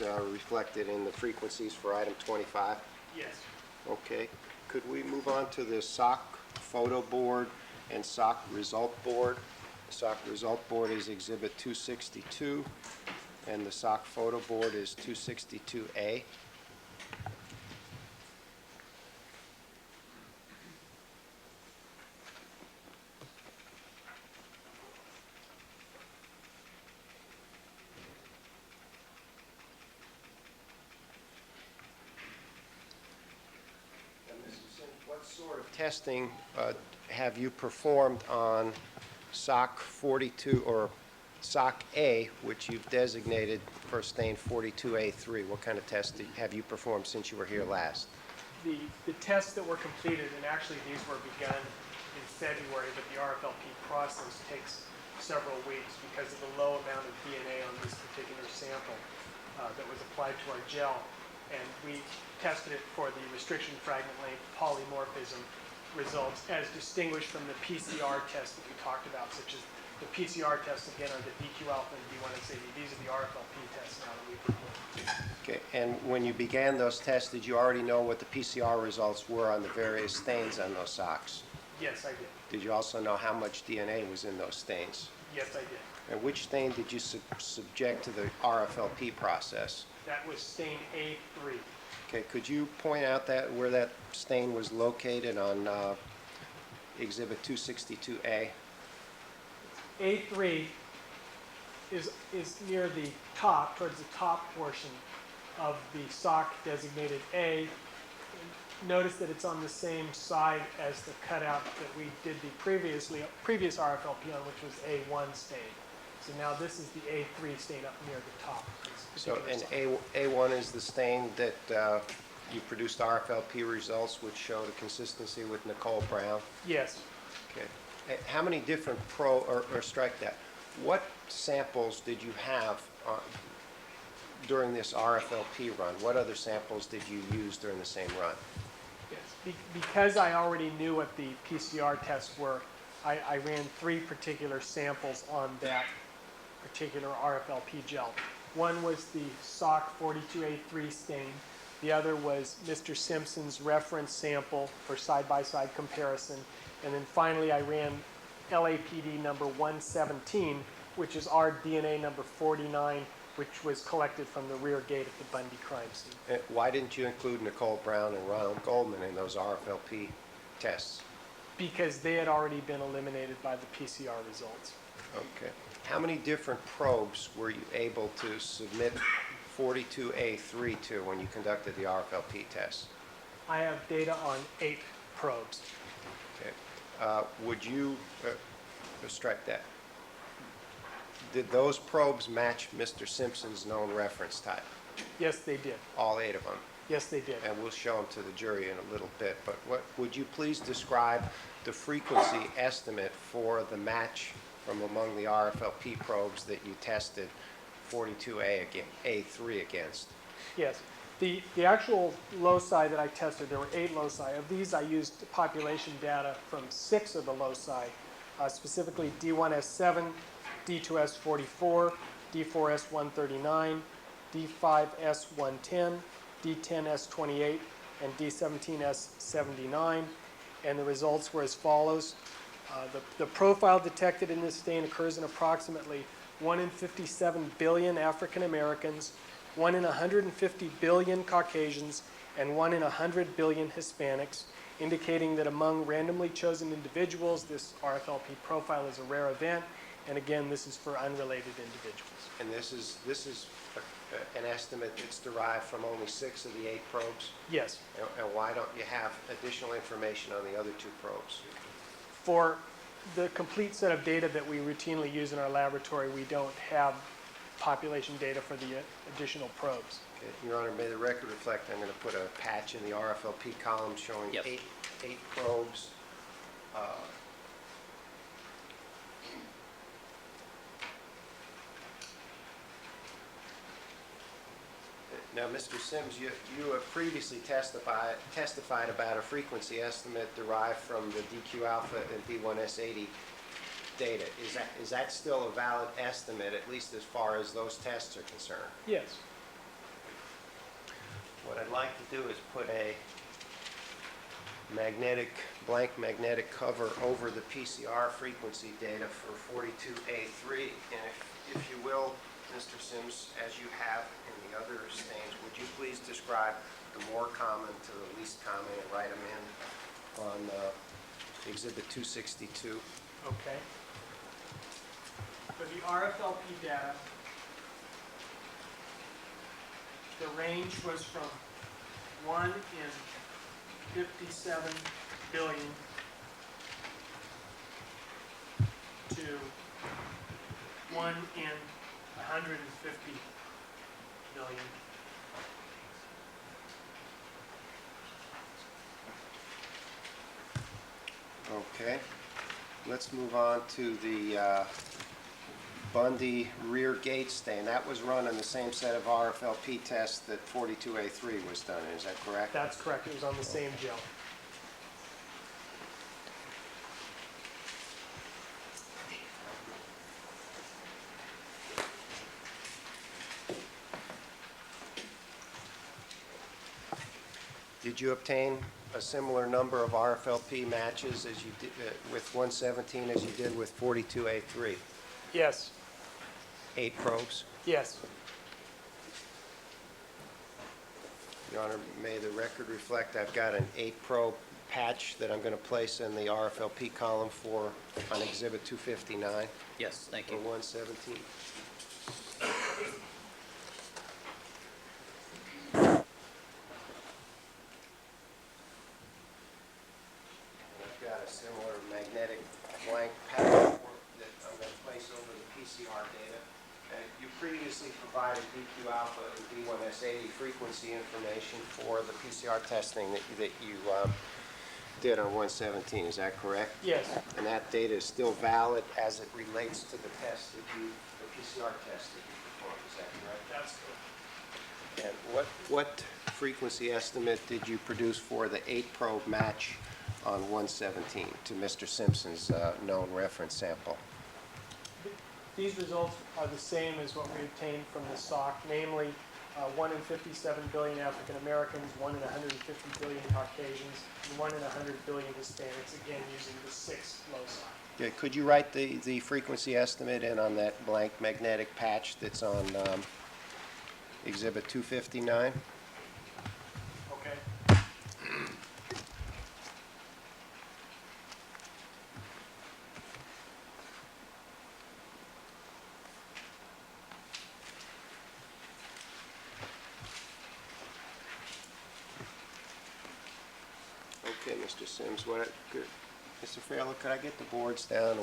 are reflected in the frequencies for item 25? yes. Okay. Could we move on to the SOC photo board and SOC result board? The SOC result board is Exhibit 262, and the SOC photo board is 262A. What sort of testing have you performed on SOC 42 or sock A, which you've designated for stain 42A3. What kind of test have you performed since you were here last? The tests that were completed, and actually these were begun in February, but the RFLP process takes several weeks because of the low amount of DNA on this particular sample that was applied to our gel. And we tested it for the restriction fragment length polymorphism results as distinguished from the PCR tests that we talked about, such as the PCR tests, again, are the DQ alpha and D1SAD. These are the RFLP tests now that we perform. Okay, and when you began those tests, did you already know what the PCR results were on the various stains on those socks? Yes, I did. Did you also know how much DNA was in those stains? Yes, I did. And which stain did you subject to the RFLP process? That was stain A3. Okay, could you point out where that stain was located on Exhibit 262A? A3 is near the top, towards the top portion of the sock designated A. Notice that it's on the same side as the cutout that we did the previous RFLP on, which was A1 stain. So now this is the A3 stain up near the top. of this So, particular and sock. A1 is the stain that you produced RFLP results which showed a consistency with Nicole Brown? Yes. Okay. How many different or strike that, what samples did you have during this RFLP run? What other samples did you use during the same run? Yes. Because I already knew what the PCR tests were, I ran 3 particular samples on that particular RFLP gel. One was the SOC 42A3 stain. The other was Mr. Simpson's reference sample for side-by-side comparison. And then finally, I ran LAPD number 117, which is our DNA number 49, which was collected from the rear gate at the Bundy crime scene. Why didn't you include Nicole Brown and Ronald Goldman in those RFLP tests? Because they had already been eliminated by the PCR results. Okay. How many different probes were you able to submit 42A3 to when you conducted the RFLP tests? I have data on 8 probes. Okay. Would you strike that? Did those probes match Mr. Simpson's known reference type? Yes, they did. All 8 of them? Yes, they did. And we'll show them to the jury in a little bit. But would you please describe the frequency estimate for the match from among the RFLP probes that you tested 42A3 against? Yes. The actual loci that I tested, there were 8 loci. Of these, I used population data from 6 of the loci, specifically D1S7, D2S44, D4S139, D5S110, D10S28, and D17S79. And the results were as follows. The profile detected in this stain occurs in approximately 1 in 57 billion African Americans, 1 in 150 billion Caucasians, and 1 in 100 billion Hispanics, indicating that among randomly chosen individuals, this RFLP profile is a rare event. And again, this is for unrelated individuals. And this is an estimate that's derived from only 6 of the 8 probes? Yes. And why don't you have additional information on the other 2 probes? For the complete set of data that we routinely use in our laboratory, we don't have population data for the additional probes. Okay. Your Honor, may the record reflect I'm going to put a patch in the RFLP column showing Yes. 8 probes. Now, Mr. Sims, you have previously testified about a frequency estimate derived from the DQ alpha and D1S80 data. Is that still a valid estimate, at least as far as those tests are concerned? Yes. What I'd like to do is put a blank magnetic cover over the PCR frequency data for 42A3. And if you will, Mr. Sims, as you have in the other stains, would you please describe the more common to the least common and write them in on Exhibit 262? Okay. For the RFLP data, the range was from 1 in 57 billion to 1 in 150 million. Okay. Let's move on to the Bundy rear gate stain. That was run in the same set of RFLP tests that 42A3 was done in. Is that correct? That's correct. It was on the same gel. Did you obtain a similar number of RFLP matches as you did with 117 as you did with 42A3? Yes. 8 probes? Yes. Your Honor, may the record reflect I've got an 8-probe patch that I'm going to place in the RFLP column for on Exhibit 259 Yes, thank for you. 117. I've got a similar magnetic blank patch that I'm going to place over the PCR data. You previously provided BQ alpha and B1S80 frequency information for the PCR testing that you did on 117. Is that correct? Yes. And that data is still valid as it relates to the test that the PCR test that you performed. Is that correct? That's correct. And what frequency estimate did you produce for the 8-probe match on 117 to Mr. Simpson's known reference sample? These results are the same as what we obtained from the SOC, namely 1 in 57 billion African Americans, 1 in 150 billion Caucasians, and 1 in 100 billion Hispanics, again using the 6 loci. Okay, could you write the frequency estimate in on that blank magnetic patch that's on Exhibit 259? Okay. Okay, Mr. Sims, Mr. Fraley, could I get the boards down?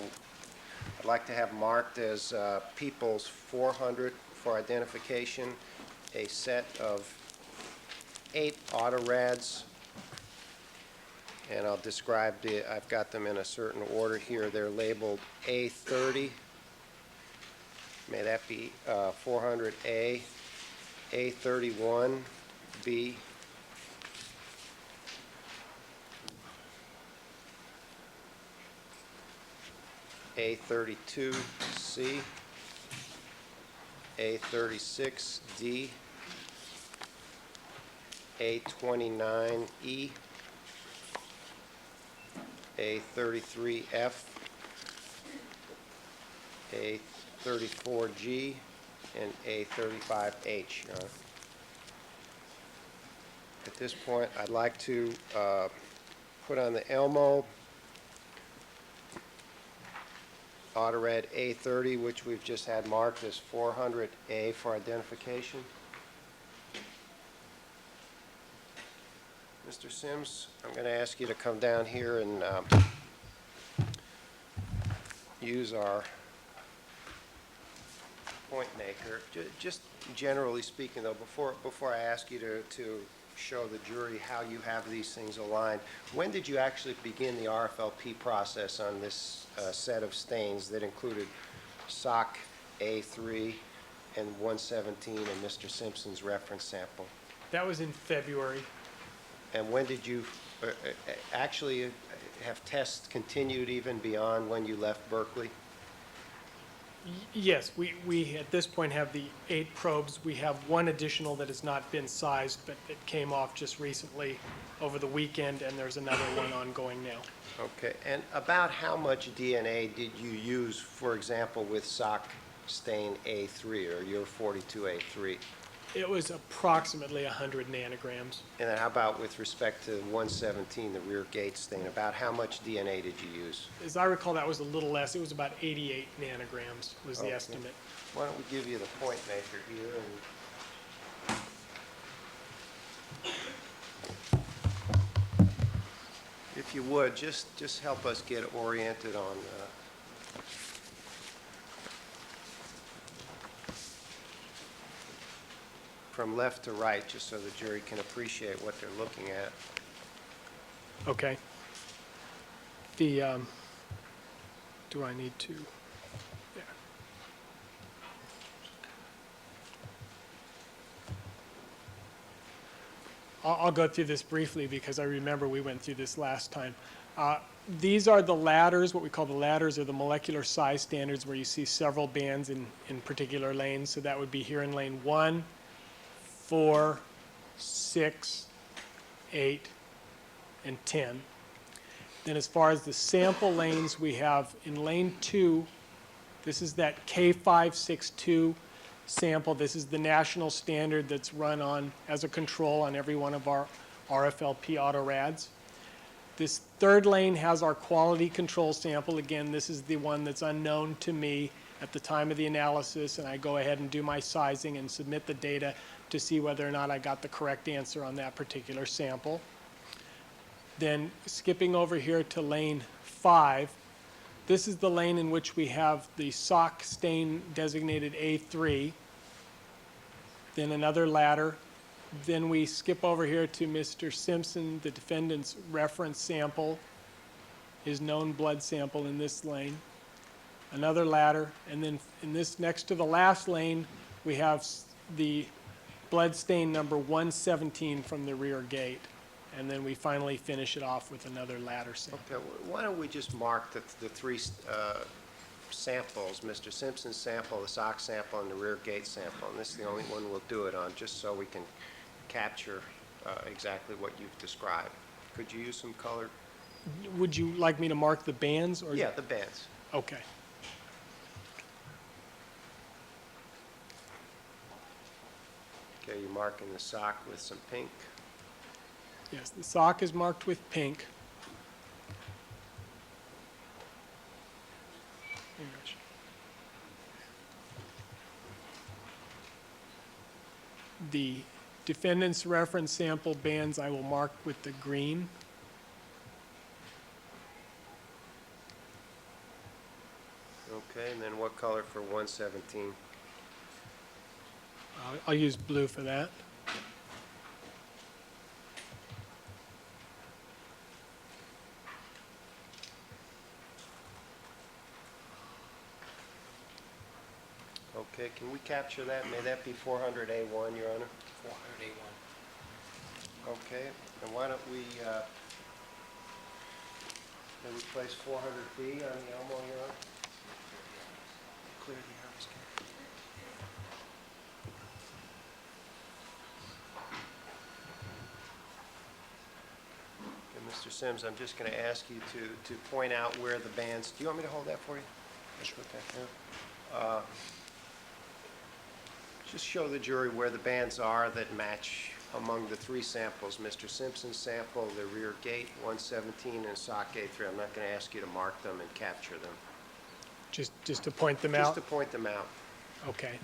I'd like to have marked as people's 400 for identification, a set of 8 autorads, and I'll describe I've got them in a certain order here. They're labeled A30. May that be 400A, A31B, A32C, A36D, A29E, A33F, A34G, and A35H. At this point, I'd like to put on the Elmo Autorad A30, which we've just had marked as 400A for identification. Mr. Sims, I'm going to ask you to come down here and use our point maker. Just generally speaking, though, before I ask you to show the jury how you have these things aligned, when did you actually begin the RFLP process on this set of stains that included SOC A3 and 117 and Mr. Simpson's reference sample? That was in February. And when did you actually have tests continued even beyond when you left Berkeley? Yes, we at this point have the 8 probes. We have one additional that has not been sized, but it came off just recently over the weekend, and there's another one ongoing now. Okay, and about how much DNA did you use, for example, with SOC stain A3 or your 42A3? It was approximately 100 nanograms. And then how about with respect to 117, the rear gate stain, about how much DNA did you use? As I recall, that was a little less. It was about 88 nanograms was the Okay. estimate. Why don't we give you the point maker here and if you would, just help us get oriented on from left to right, just so the jury can appreciate what they're looking at. Okay. The, do I need to? Yeah. I'll go through this briefly because I remember we went through this last time. These are the ladders, what we call the ladders, or the molecular size standards, where you see several bands in particular lanes. So that would be here in lane 1, 4, 6, 8, and 10. Then as far as the sample lanes, we have in lane 2, this is that K562 sample. This is the national standard that's run on as a control on every one of our RFLP autorads. This third lane has our quality control sample. Again, this is the one that's unknown to me at the time of the analysis, and I go ahead and do my sizing and submit the data to see whether or not I got the correct answer on that particular sample. Then skipping over here to lane 5, this is the lane in which we have the sock stain designated A3, then another ladder. Then we skip over here to Mr. Simpson, the defendant's reference sample, his known blood sample in this lane, another ladder, and then in this next to the last lane, we have the blood stain number 117 from the rear gate. And then we finally finish it off with another ladder sample. Okay, why don't we just mark the three samples, Mr. Simpson's sample, the sock sample, and the rear gate sample, and this is the only one we'll do it on, just so we can capture exactly what you've described. Could you use some color? Would you like me to mark the bands? Or Yeah, the bands. Okay. Okay, you're marking the sock with some pink. Yes, the sock is marked with pink. The defendant's reference sample bands I will mark with the green. Okay, and then what color for 117? I'll use blue for that. Okay, can we capture that? May that be 400A1, Your Honor? 481. Okay, and why don't we place 400B on the Elmo, Your Honor? Clear the arms. Okay, Mr. Sims, I'm just going to ask you to point out where the bands, do you want me to hold that for you? Sure. Okay. Just show the jury where the bands are that match among the three samples, Mr. Simpson's sample, the rear gate, 117, and sock A3. I'm not going to ask you to mark them and capture them. Just to point them Just out? to point them out. Okay.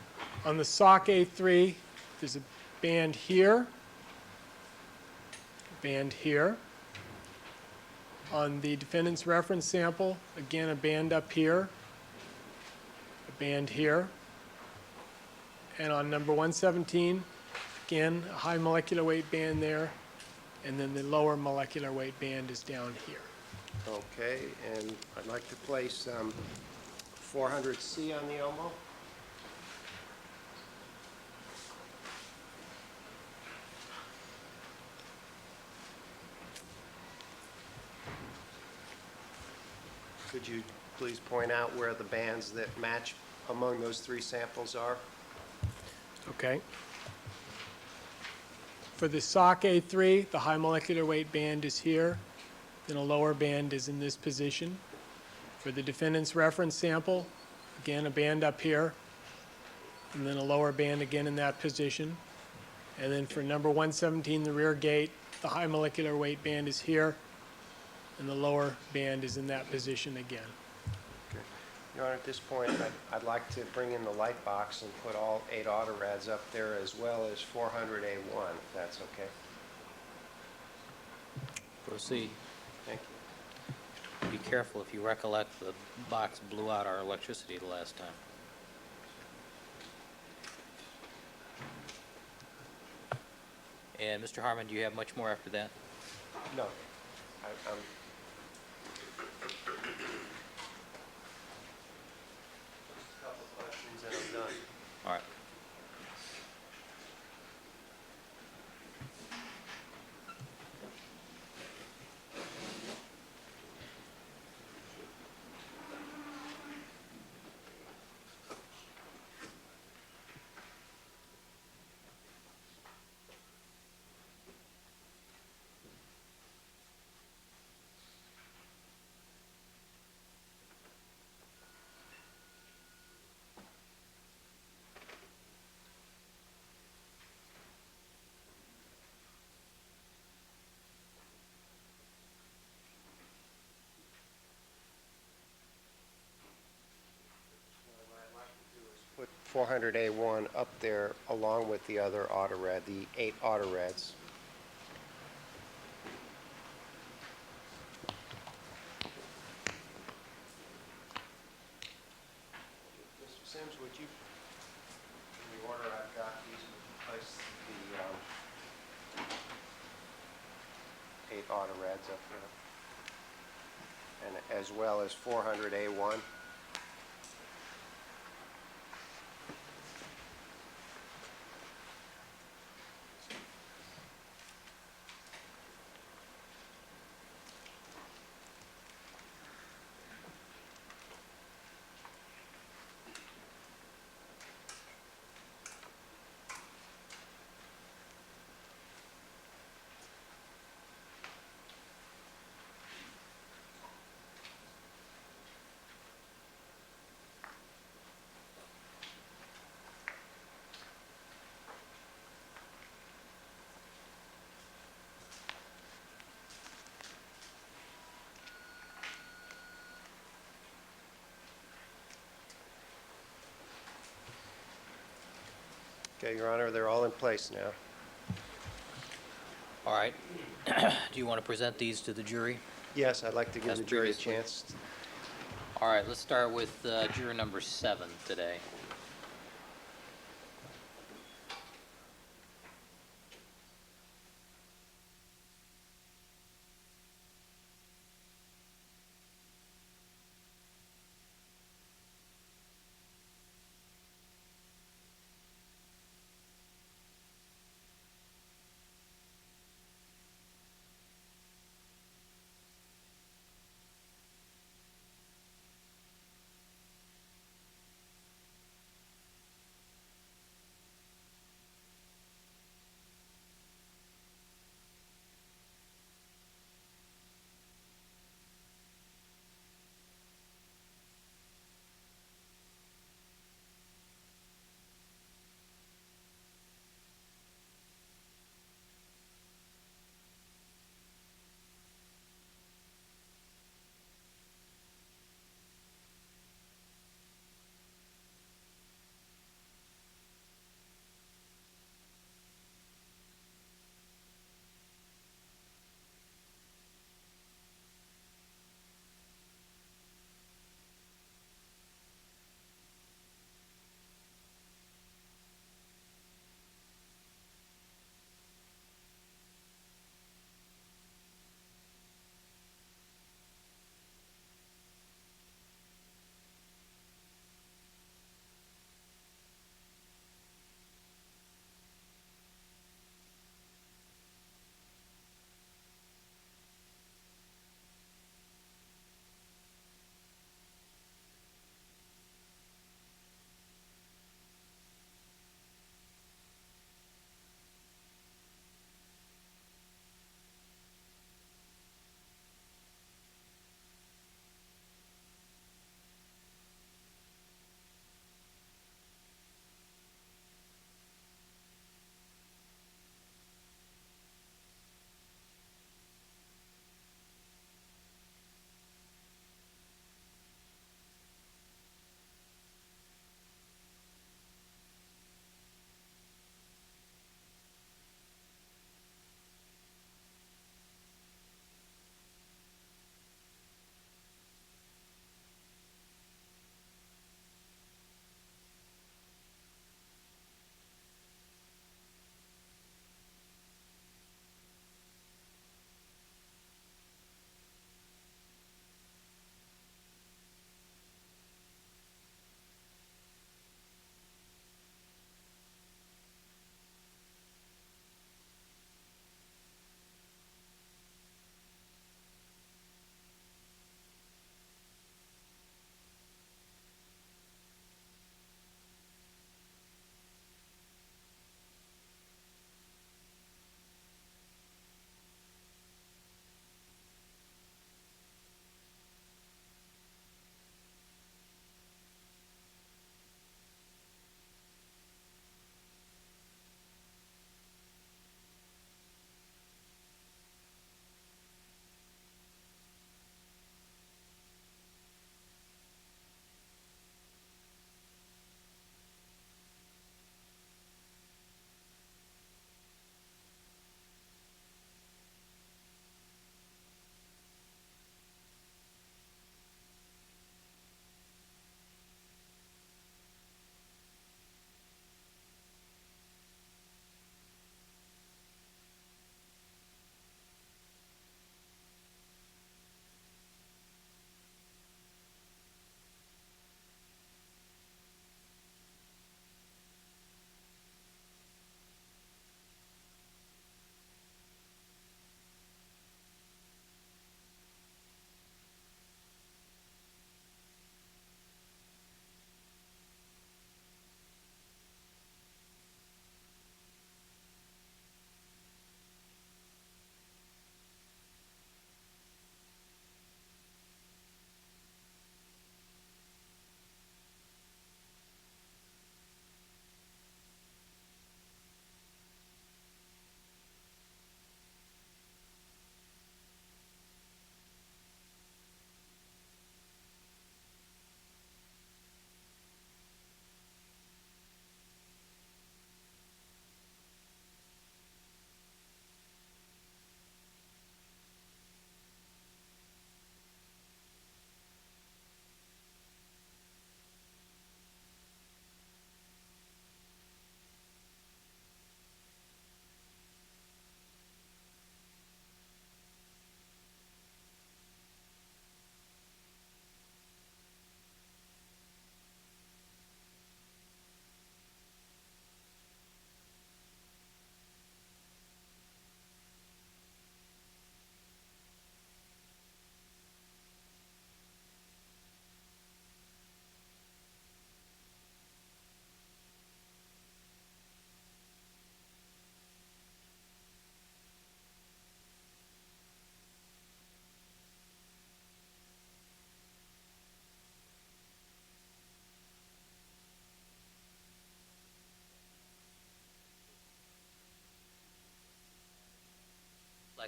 On the sock A3, there's a band here, a band here. On the defendant's reference sample, again, a band up here, a band here. And on number 117, again, a high molecular weight band there, and then the lower molecular weight band is down here. Okay, and I'd like to place 400C on the Elmo. Could you please point out where the bands that match among those three samples are? Okay. For the sock A3, the high molecular weight band is here, then a lower band is in this position. For the defendant's reference sample, again, a band up here, and then a lower band again in that position. And then for number 117, the rear gate, the high molecular weight band is here, and the lower band is in that position again. Okay. Your Honor, at this point, I'd like to bring in the light box and put all 8 autorads up there as well as 400A1, if that's okay. Proceed. Thank you. Be careful if you recollect the box blew out our electricity the last time. And Mr. Harmon, do you have much more after that? No. A couple questions and I'm done. All right. Put 400A1 up there along with the other auto red, the 8 auto reds. Mr. Sims, would you, in the order I've got these, would you place the 8 auto reds up there? And as well as 400A1? Okay, Your Honor, they're all in place now. All right. Do you want to present these to the jury? Yes, I'd like to give As the jury a previously. chance. All right, let's start with juror number 7 today.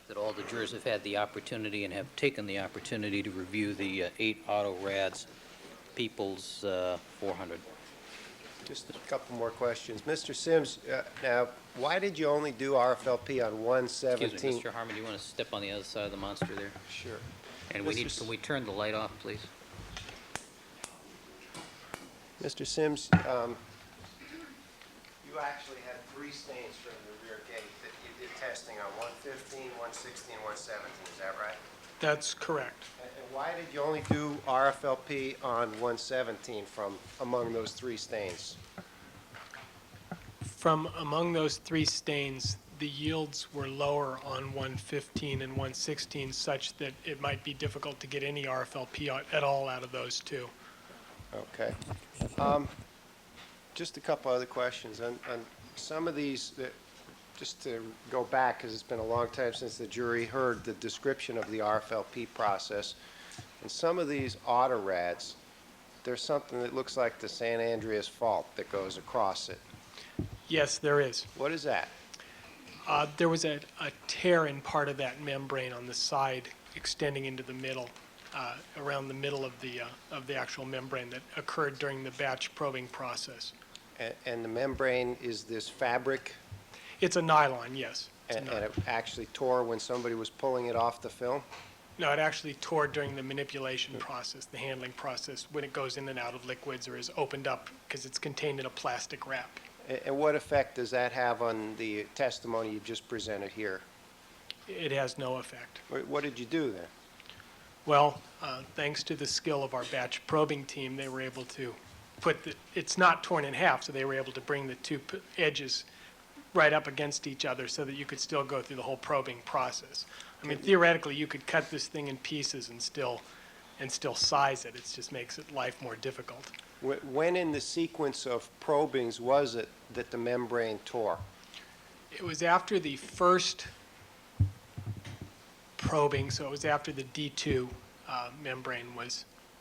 fact that all the jurors have had the opportunity and have taken the opportunity to review the 8 auto rads, People's 400. Just a couple more questions. Mr. Sims, now, why did you only do RFLP on 117? Excuse me, Mr. Harmon, do you want to step on the other side of the monster there? Sure. And can we turn the light off, please? Mr. Sims, you actually had 3 stains from the rear gate that you did testing on 115, 116, 117, is that right? That's correct. And why did you only do RFLP on 117 from among those 3 stains? From among those 3 stains, the yields were lower on 115 and 116 such that it might be difficult to get any RFLP at all out of those 2. Okay. Just a couple other questions. On some of these, just to go back, because it's been a long time since the jury heard the description of the RFLP process, in some of these autorads, there's something that looks like the San Andreas Fault that goes across it. Yes, there is. What is that? There was a tear in part of that membrane on the side extending into the middle, around the middle of the actual membrane that occurred during the batch probing process. And the membrane is this fabric, It's a nylon, yes. It's a and nylon. it actually tore when somebody was pulling it off the film? No, it actually tore during the manipulation process, the handling process, when it goes in and out of liquids or is opened up because it's contained in a plastic wrap. And what effect does that have on the testimony you just presented here? It has no effect. What did you do then? Well, thanks to the skill of our batch probing team, they were able to it's not torn in half, so they were able to bring the 2 edges right up against each other so that you could still go through the whole probing process. I mean, theoretically, you could cut this thing in pieces and still size it. It just makes life more difficult. When in the sequence of probings was it that the membrane tore? It was after the first probing, so it was after the D2 membrane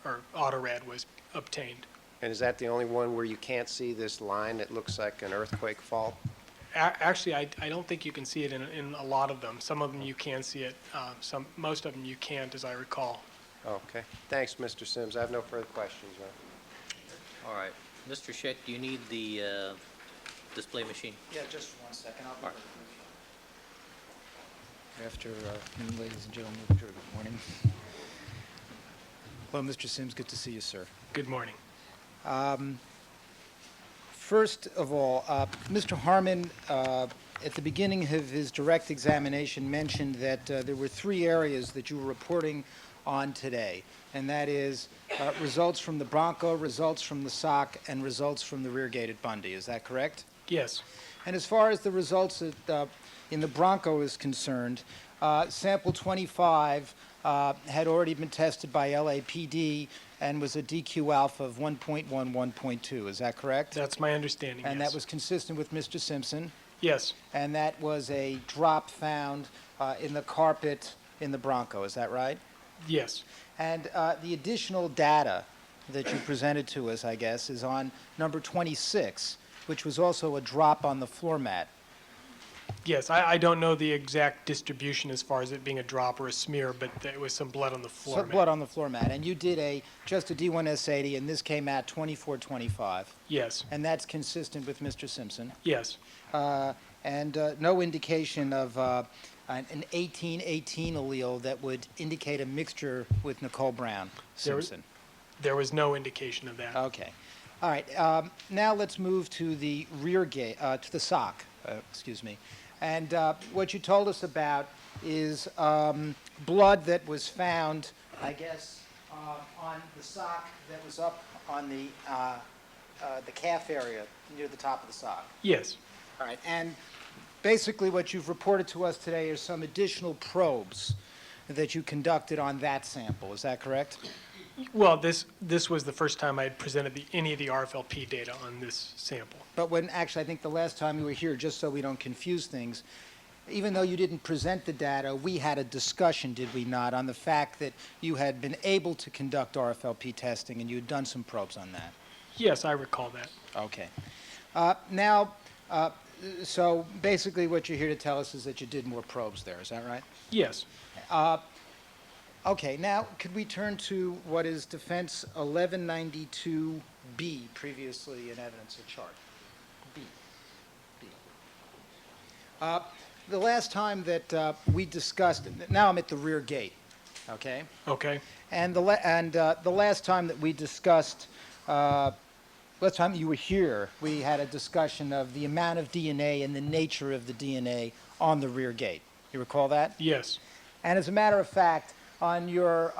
or autorad was obtained. And is that the only one where you can't see this line that looks like an earthquake fault? Actually, I don't think you can see it in a lot of them. Some of them you can see it. Most of them you can't, as I recall. Okay. Thanks, Mr. Sims. I have no further questions. All right. Mr. Scheck, do you need the display machine? Yeah, just 1 second. I'll be All right. After afternoon, ladies and gentlemen, good morning. Well, Mr. Sims, good to see you, sir. Good morning. First of all, Mr. Harmon, at the beginning of his direct examination, mentioned that there were 3 areas that you were reporting on today, and that is results from the Bronco, results from the SOC, and results from the rear gate at Bundy. Is that correct? Yes. And as far as the results in the Bronco is concerned, sample 25 had already been tested by LAPD and was a DQ alpha of 1.1, 1.2. Is that correct? That's my understanding, And yes. that was consistent with Mr. Simpson? Yes. And that was a drop found in the carpet in the Bronco. Is that right? Yes. And the additional data that you presented to us, I guess, is on number 26, which was also a drop on the floor mat. Yes, I don't know the exact distribution as far as it being a drop or a smear, but there was some blood on the floor mat. Blood on the floor mat. And you did just a D1S80, and this came out 2425. Yes. And that's consistent with Mr. Simpson. Yes. And no indication of an 1818 allele that would indicate a mixture with Nicole Brown Simpson. There was no indication of that. Okay. All right. Now let's move to the rear gate, to the SOC, excuse me. And what you told us about is blood that was found, I guess, on the SOC that was up on the calf area near the top of the SOC. Yes. All right. And basically what you've reported to us today are some additional probes that you conducted on that sample. Is that correct? Well, this was the first time I had presented any of the RFLP data on this sample. But actually, I think the last time you were here, just so we don't confuse things, even though you didn't present the data, we had a discussion, did we not, on the fact that you had been able to conduct RFLP testing and you had done some probes on that. Yes, I recall that. Okay. Now, So basically what you're here to tell us is that you did more probes there, is that right? Yes. Okay, now could we turn to what is Defense 1192B, previously in evidence, a chart? B. B. The last time that we discussed, now I'm at the rear gate, okay? Okay. And the last time that we discussed, last time you were here, we had a discussion of the amount of DNA and the nature of the DNA on the rear gate. You recall that? Yes. And as a matter of fact, on your,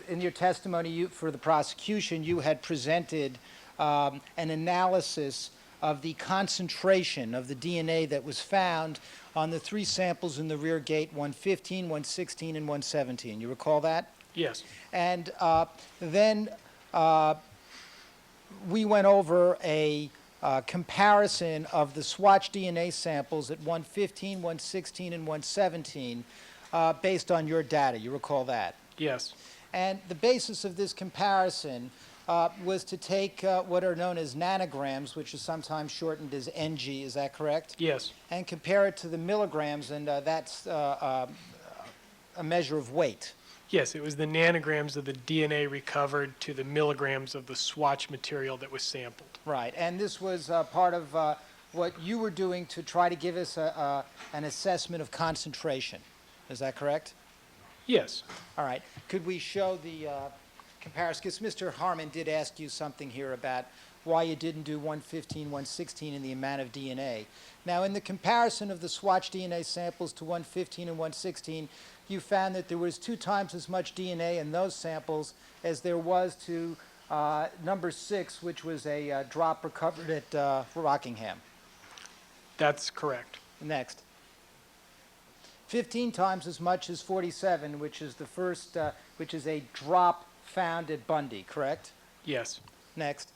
in your testimony for the prosecution, you had presented an analysis of the concentration of the DNA that was found on the 3 samples in the rear gate, 115, 116, and 117. You recall that? Yes. And then we went over a comparison of the swatch DNA samples at 115, 116, and 117 based on your data. You recall that? Yes. And the basis of this comparison was to take what are known as nanograms, which is sometimes shortened as NG, is that correct? Yes. And compare it to the milligrams, and that's a measure of weight. Yes, it was the nanograms of the DNA recovered to the milligrams of the swatch material that was sampled. Right, and this was part of what you were doing to try to give us an assessment of concentration. Is that correct? Yes. All right. Could we show the comparison? Because Mr. Harmon did ask you something here about why you didn't do 115, 116 in the amount of DNA. Now, in the comparison of the swatch DNA samples to 115 and 116, you found that there was 2 times as much DNA in those samples as there was to number 6, which was a drop recovered at Rockingham. That's correct. Next. 15 times as much as 47, which is the first, which is a drop found at Bundy, correct? Yes. Next.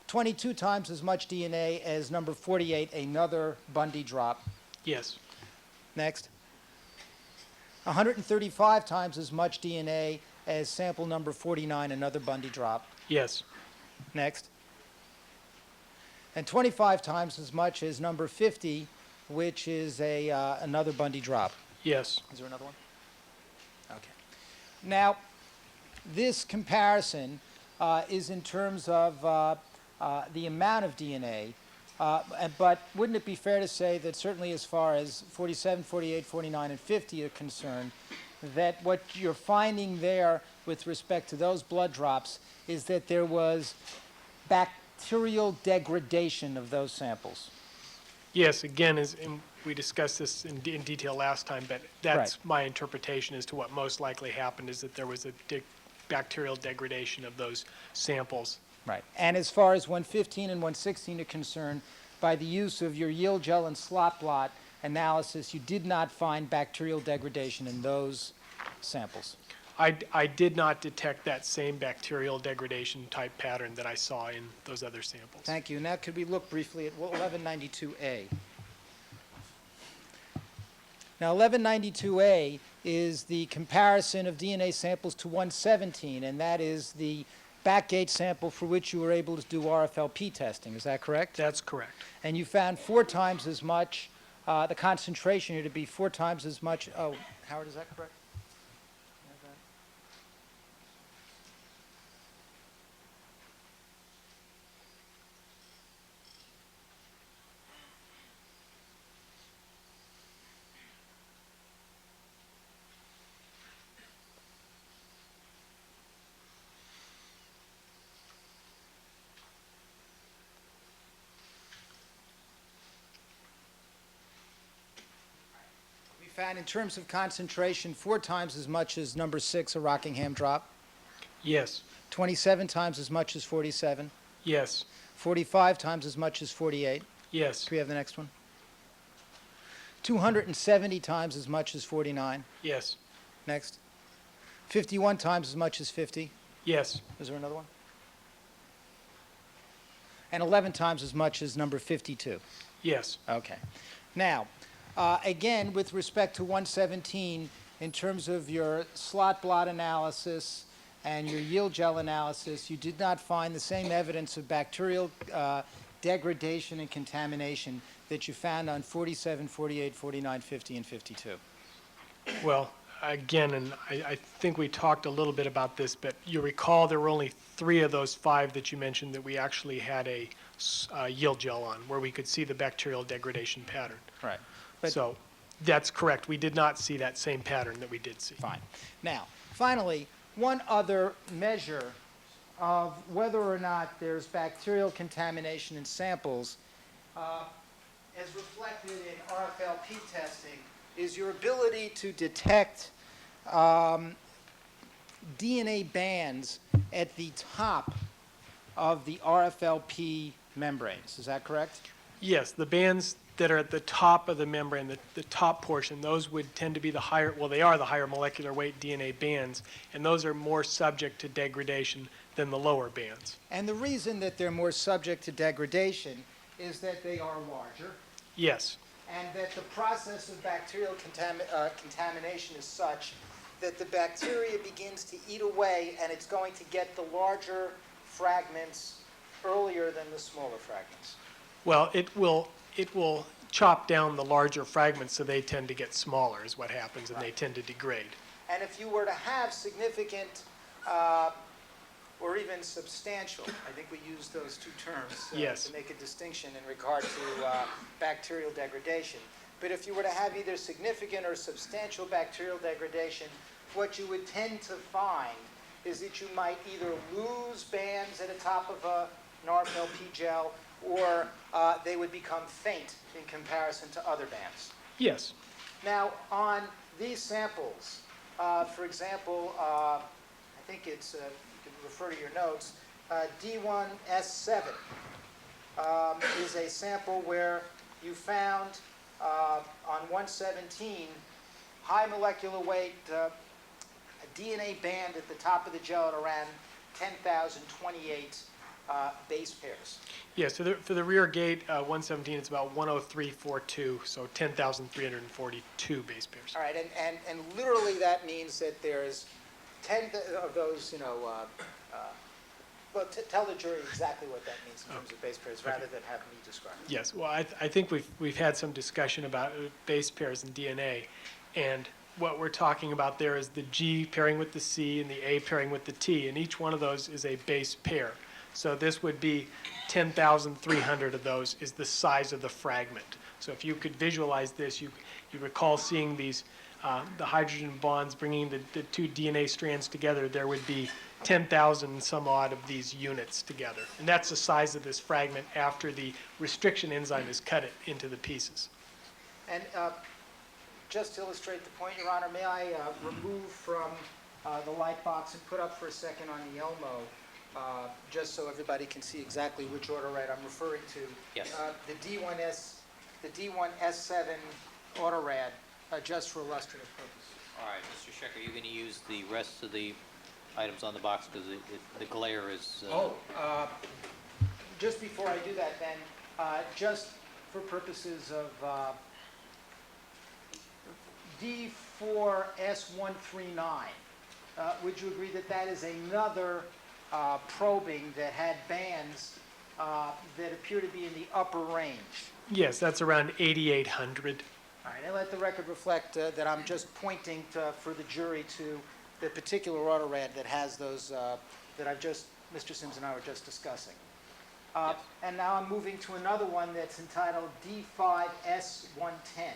22 times as much DNA as number 48, another Bundy drop. Yes. Next. 135 times as much DNA as sample number 49, another Bundy drop. Yes. Next. And 25 times as much as number 50, which is another Bundy drop. Yes. Is there another one? Okay. Now, this comparison is in terms of the amount of DNA, but wouldn't it be fair to say that certainly as far as 47, 48, 49, and 50 are concerned, that what you're finding there with respect to those blood drops is that there was bacterial degradation of those samples? Yes, again, we discussed this in detail last time, but that's Right. my interpretation as to what most likely happened, is that there was a bacterial degradation of those samples. Right. And as far as 115 and 116 are concerned, by the use of your yield gel and slot blot analysis, you did not find bacterial degradation in those samples. I did not detect that same bacterial degradation type pattern that I saw in those other samples. Thank you. Now, could we look briefly at 1192A? Now, 1192A is the comparison of DNA samples to 117, and that is the backgate sample for which you were able to do RFLP testing. Is that correct? That's correct. And you found 4 times as much, the concentration here to be 4 times as much. Oh, Howard, is that correct? Found in terms of concentration 4 times as much as number 6, a Rockingham drop. Yes. 27 times as much as 47. Yes. 45 times as much as 48. Yes. Can we have the next one? 270 times as much as 49. Yes. Next. 51 times as much as 50. Yes. Is there another one? And 11 times as much as number 52. Yes. Okay. Now, again, with respect to 117, in terms of your slot blot analysis and your yield gel analysis, you did not find the same evidence of bacterial degradation and contamination that you found on 47, 48, 49, 50, and 52? Well, again, and I think we talked a little bit about this, but you recall there were only 3 of those 5 that you mentioned that we actually had a yield gel on, where we could see the bacterial degradation pattern. Right. But So that's correct. We did not see that same pattern that we did see. fine. Now, finally, one other measure of whether or not there's bacterial contamination in samples, as reflected in RFLP testing, is your ability to detect DNA bands at the top of the RFLP membranes. Is that correct? Yes, the bands that are at the top of the membrane, the top portion, those would tend to be the higher, well, they are the higher molecular weight DNA bands, and those are more subject to degradation than the lower bands. And the reason that they're more subject to degradation is that they are larger, Yes, and that the process of bacterial contamination is such that the bacteria begins to eat away, and it's going to get the larger fragments earlier than the smaller fragments. well, it will chop down the larger fragments, so they tend to get smaller is what happens, and they tend to degrade. And if you were to have significant or even substantial, I think we use those 2 terms Yes. to make a distinction in regard to bacterial degradation. But if you were to have either significant or substantial bacterial degradation, what you would tend to find is that you might either lose bands at the top of an RFLP gel, or they would become faint in comparison to other bands. Yes, Now, on these samples, for example, I think it's, you can refer to your notes, D1S7 is a sample where you found on 117 high molecular weight a DNA band at the top of the gel at around 10,028 base pairs. yeah, so for the rear gate, 117, it's about 10342, so 10,342 base pairs. All right, and literally that means that there's 10 of those, well, tell the jury exactly what that means in terms of base pairs, rather than have me describe it. Yes, well, I think we've had some discussion about base pairs and DNA, and what we're talking about there is the G pairing with the C and the A pairing with the T, and each one of those is a base pair. So this would be 10,300 of those is the size of the fragment. So if you could visualize this, you recall seeing these, the hydrogen bonds bringing the 2 DNA strands together, there would be 10,000 some odd of these units together. And that's the size of this fragment after the restriction enzyme has cut it into the pieces. And just to illustrate the point, Your Honor, may I remove from the light box and put up for a second on the Elmo, just so everybody can see exactly which order rate I'm referring to. Yes. The D1S7 order rad, just for illustrative purpose. All right, Mr. Scheck, are you going to use the rest of the items on the box, because the glare is... Just before I do that then, just for purposes of D4S139, would you agree that that is another probing that had bands that appear to be in the upper range? Yes, that's around 8,800. All right, and let the record reflect that I'm just pointing for the jury to the particular order rad that has those that Mr. Sims and I were just discussing. Yes. And now I'm moving to another one that's entitled D5S110.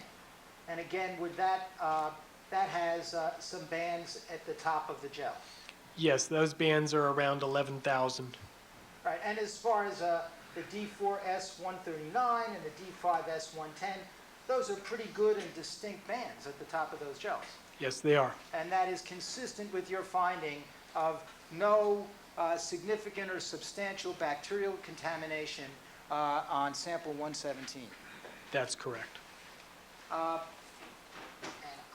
And again, with that, that has some bands at the top of the gel. Yes, those bands are around 11,000. Right, and as far as the D4S139 and the D5S110, those are pretty good and distinct bands at the top of those gels. Yes, they are. And that is consistent with your finding of no significant or substantial bacterial contamination on sample 117. That's correct. And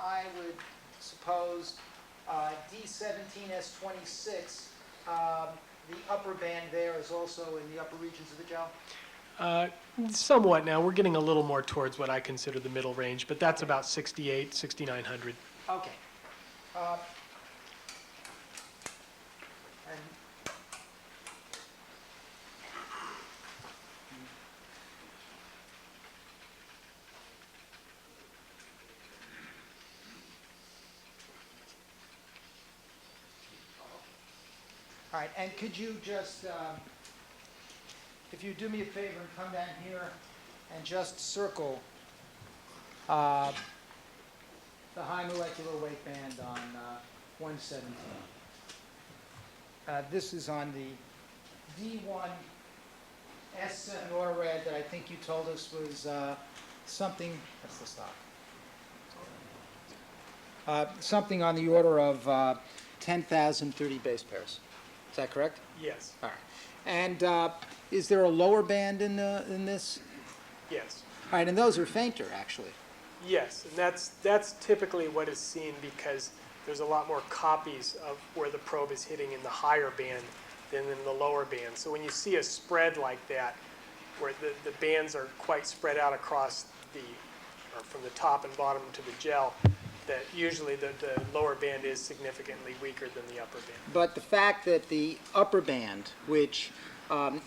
I would suppose D17S26, the upper band there is also in the upper regions of the gel? Somewhat now. We're getting a little more towards what I consider the middle range, but that's about 6,800, 6,900. Okay. And right, and could you just, if you do me a favor and come down here and just circle the high molecular weight band on 117. This is on the D1 S7 order red that I think you told us was something, that's the stock. Something on the order of 10,030 base pairs. Is that correct? Yes, All right. And is there a lower band in this? yes. All right, and those are fainter, actually. Yes, and that's typically what is seen because there's a lot more copies of where the probe is hitting in the higher band than in the lower band. So when you see a spread like that, where the bands are quite spread out across or from the top and bottom to the gel, that usually the lower band is significantly weaker than the upper band. But the fact that the upper band, which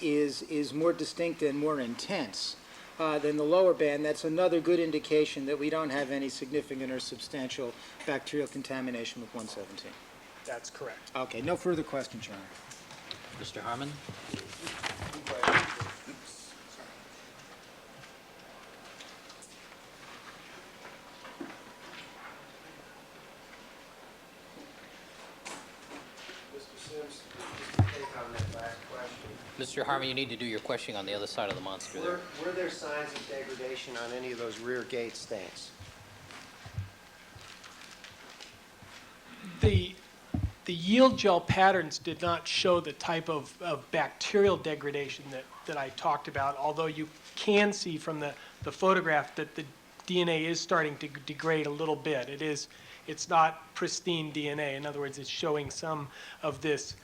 is more distinct and more intense than the lower band, that's another good indication that we don't have any significant or substantial bacterial contamination with 117. That's correct. Okay, no further questions, Your Honor. Mr. Harmon? Mr. Sims, just to take on that last question. Mr. Harmon, you need to do your questioning on the other side of the monster there. Were there signs of degradation on any of those rear gate stains? The yield gel patterns did not show the type of bacterial degradation that I talked about, although you can see from the photograph that the DNA is starting to degrade a little bit. It's not pristine DNA. In other words, it's showing some of this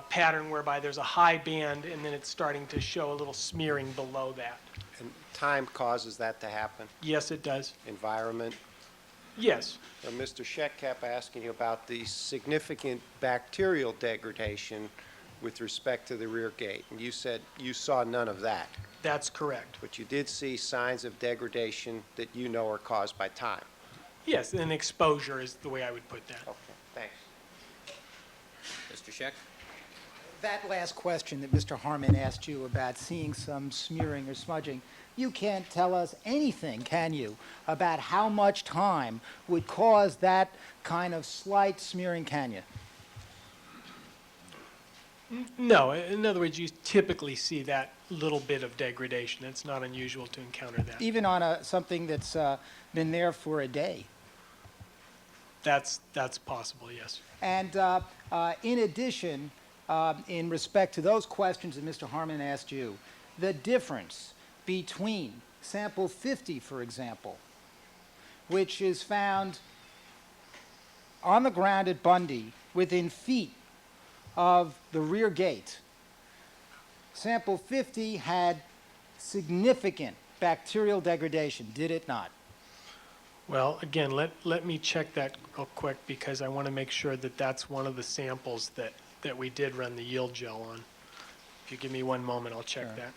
pattern whereby there's a high band and then it's starting to show a little smearing below that. And time causes that to happen? Yes, it does. Environment? Yes. Now, Mr. Scheck kept asking you about the significant bacterial degradation with respect to the rear gate, and you said you saw none of that. That's correct. But you did see signs of degradation that you know are caused by time. Yes, and exposure is the way I would put that. Okay, thanks. Mr. Scheck? That last question that Mr. Harmon asked you about seeing some smearing or smudging, you can't tell us anything, can you, about how much time would cause that kind of slight smearing, can you? No, in other words, you typically see that little bit of degradation. It's not unusual to encounter that. Even on something that's been there for a day. That's possible, yes. And in addition, in respect to those questions that Mr. Harmon asked you, the difference between sample 50, for example, which is found on the ground at Bundy within feet of the rear gate. Sample 50 had significant bacterial degradation, did it not? Well, again, let me check that real quick because I want to make sure that that's one of the samples that we did run the yield gel on. If you give me one moment, I'll check Sure. that.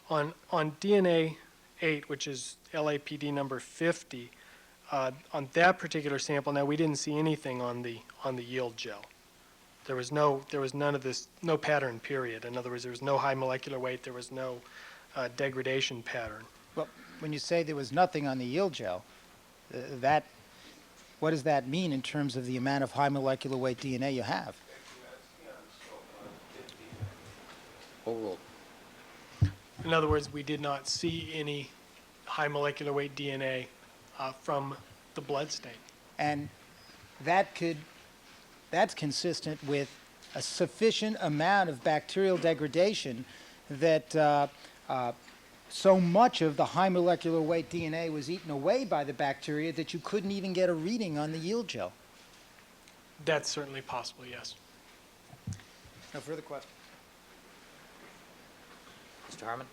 On DNA 8, which is LAPD number 50, on that particular sample, now we didn't see anything on the yield gel. There was none of this, no pattern period. In other words, there was no high molecular weight, there was no degradation pattern. Well, when you say there was nothing on the yield gel, what does that mean in terms of the amount of high molecular weight DNA you have? Overall, In other words, we did not see any high molecular weight DNA from the blood stain. And that's consistent with a sufficient amount of bacterial degradation that so much of the high molecular weight DNA was eaten away by the bacteria that you couldn't even get a reading on the yield gel. That's certainly possible, yes. No further questions. Mr. Harmon?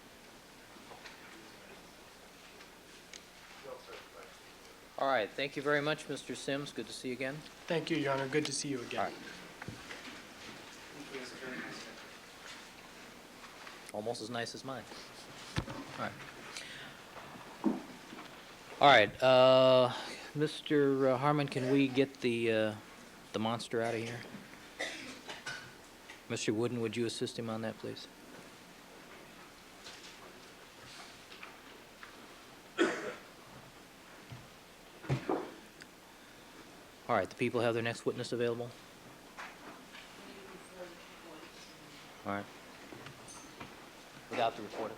All right, thank you very much, Mr. Sims. Good to see you again. Thank you, Your Honor. Good to see you again. All right. Almost as nice as mine. All right. All right, Mr. Harmon, can we get the monster out of here? Mr. Wooden, would you assist him on that, please? All right, the people have their next witness available? All right. Without the reporter.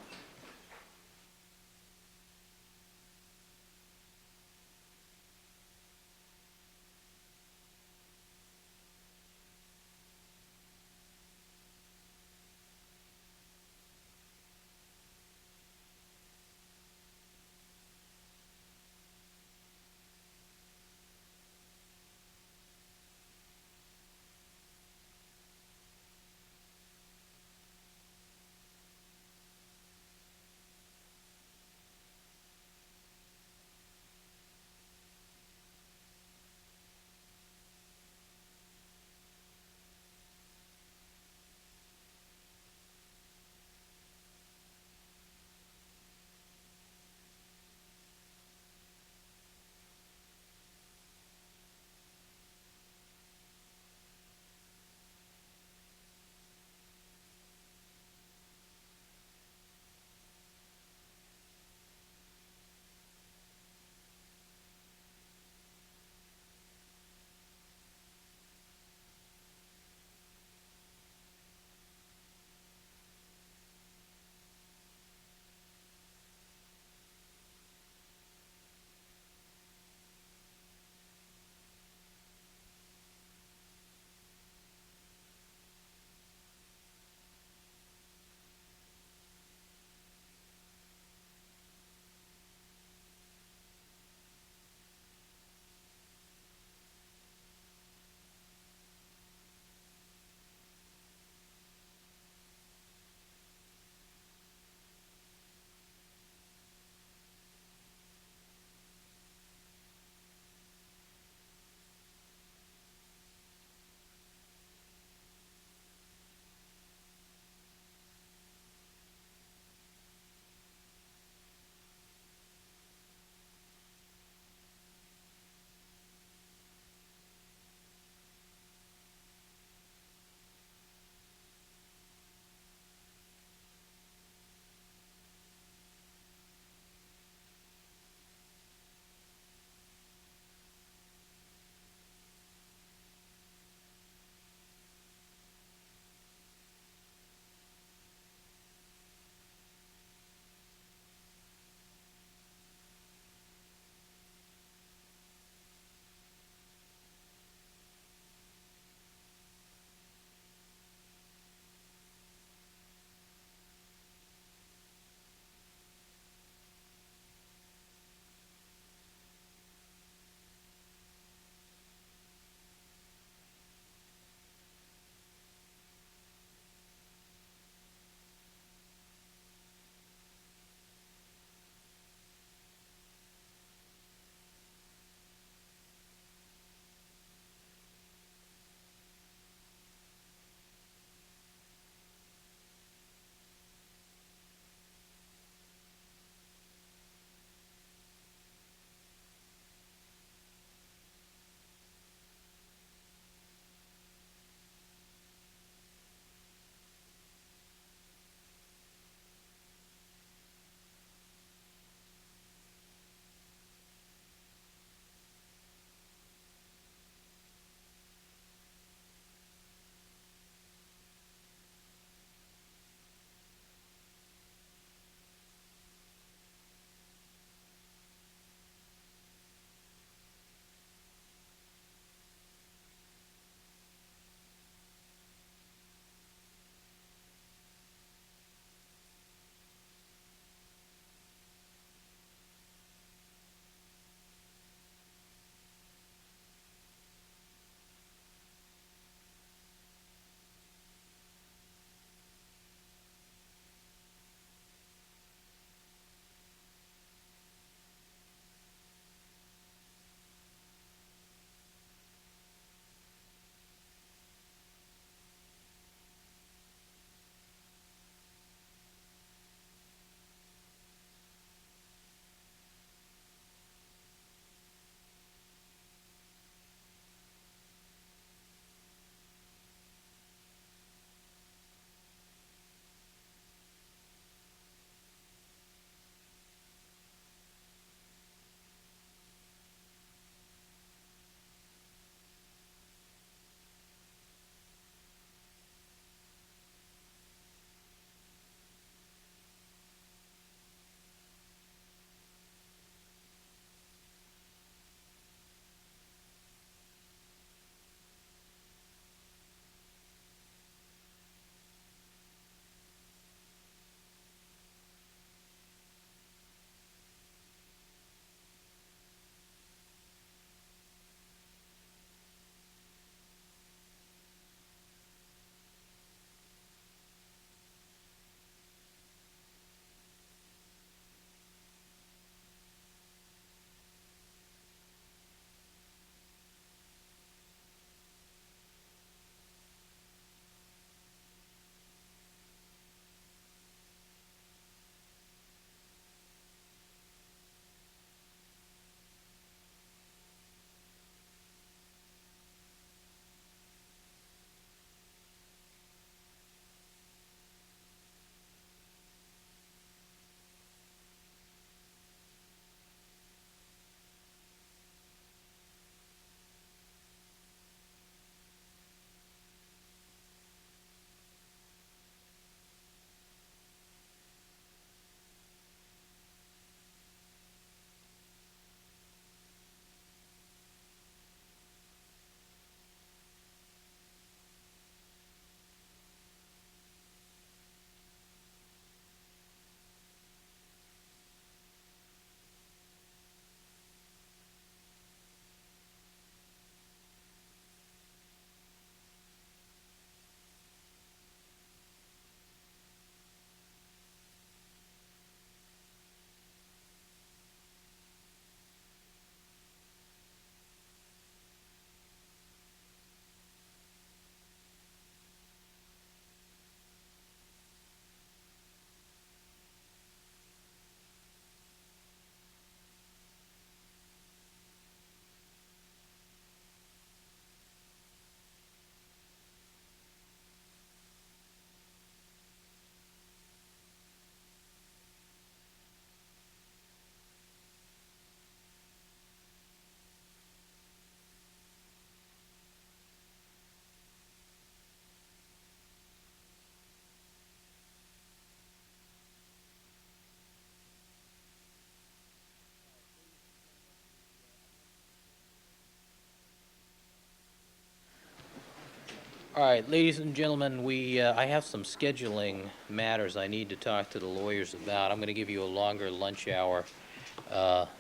All right, ladies and gentlemen, I have some scheduling matters I need to talk to the lawyers about. I'm going to give you a longer lunch hour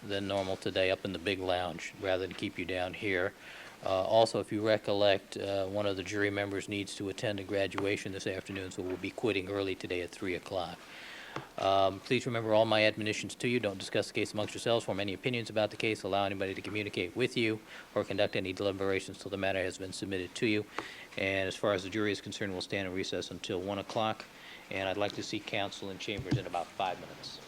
than normal today up in the big lounge, rather than keep you down here. Also, if you recollect, one of the jury members needs to attend a graduation this afternoon, so we'll be quitting early today at 3 o'clock. Please remember all my admonitions to you. Don't discuss the case amongst yourselves, form any opinions about the case, allow anybody to communicate with you, or conduct any deliberations till the matter has been submitted to you. And as far as the jury is concerned, we'll stand in recess until 1 o'clock. And I'd like to see counsel in chambers in about 5 minutes.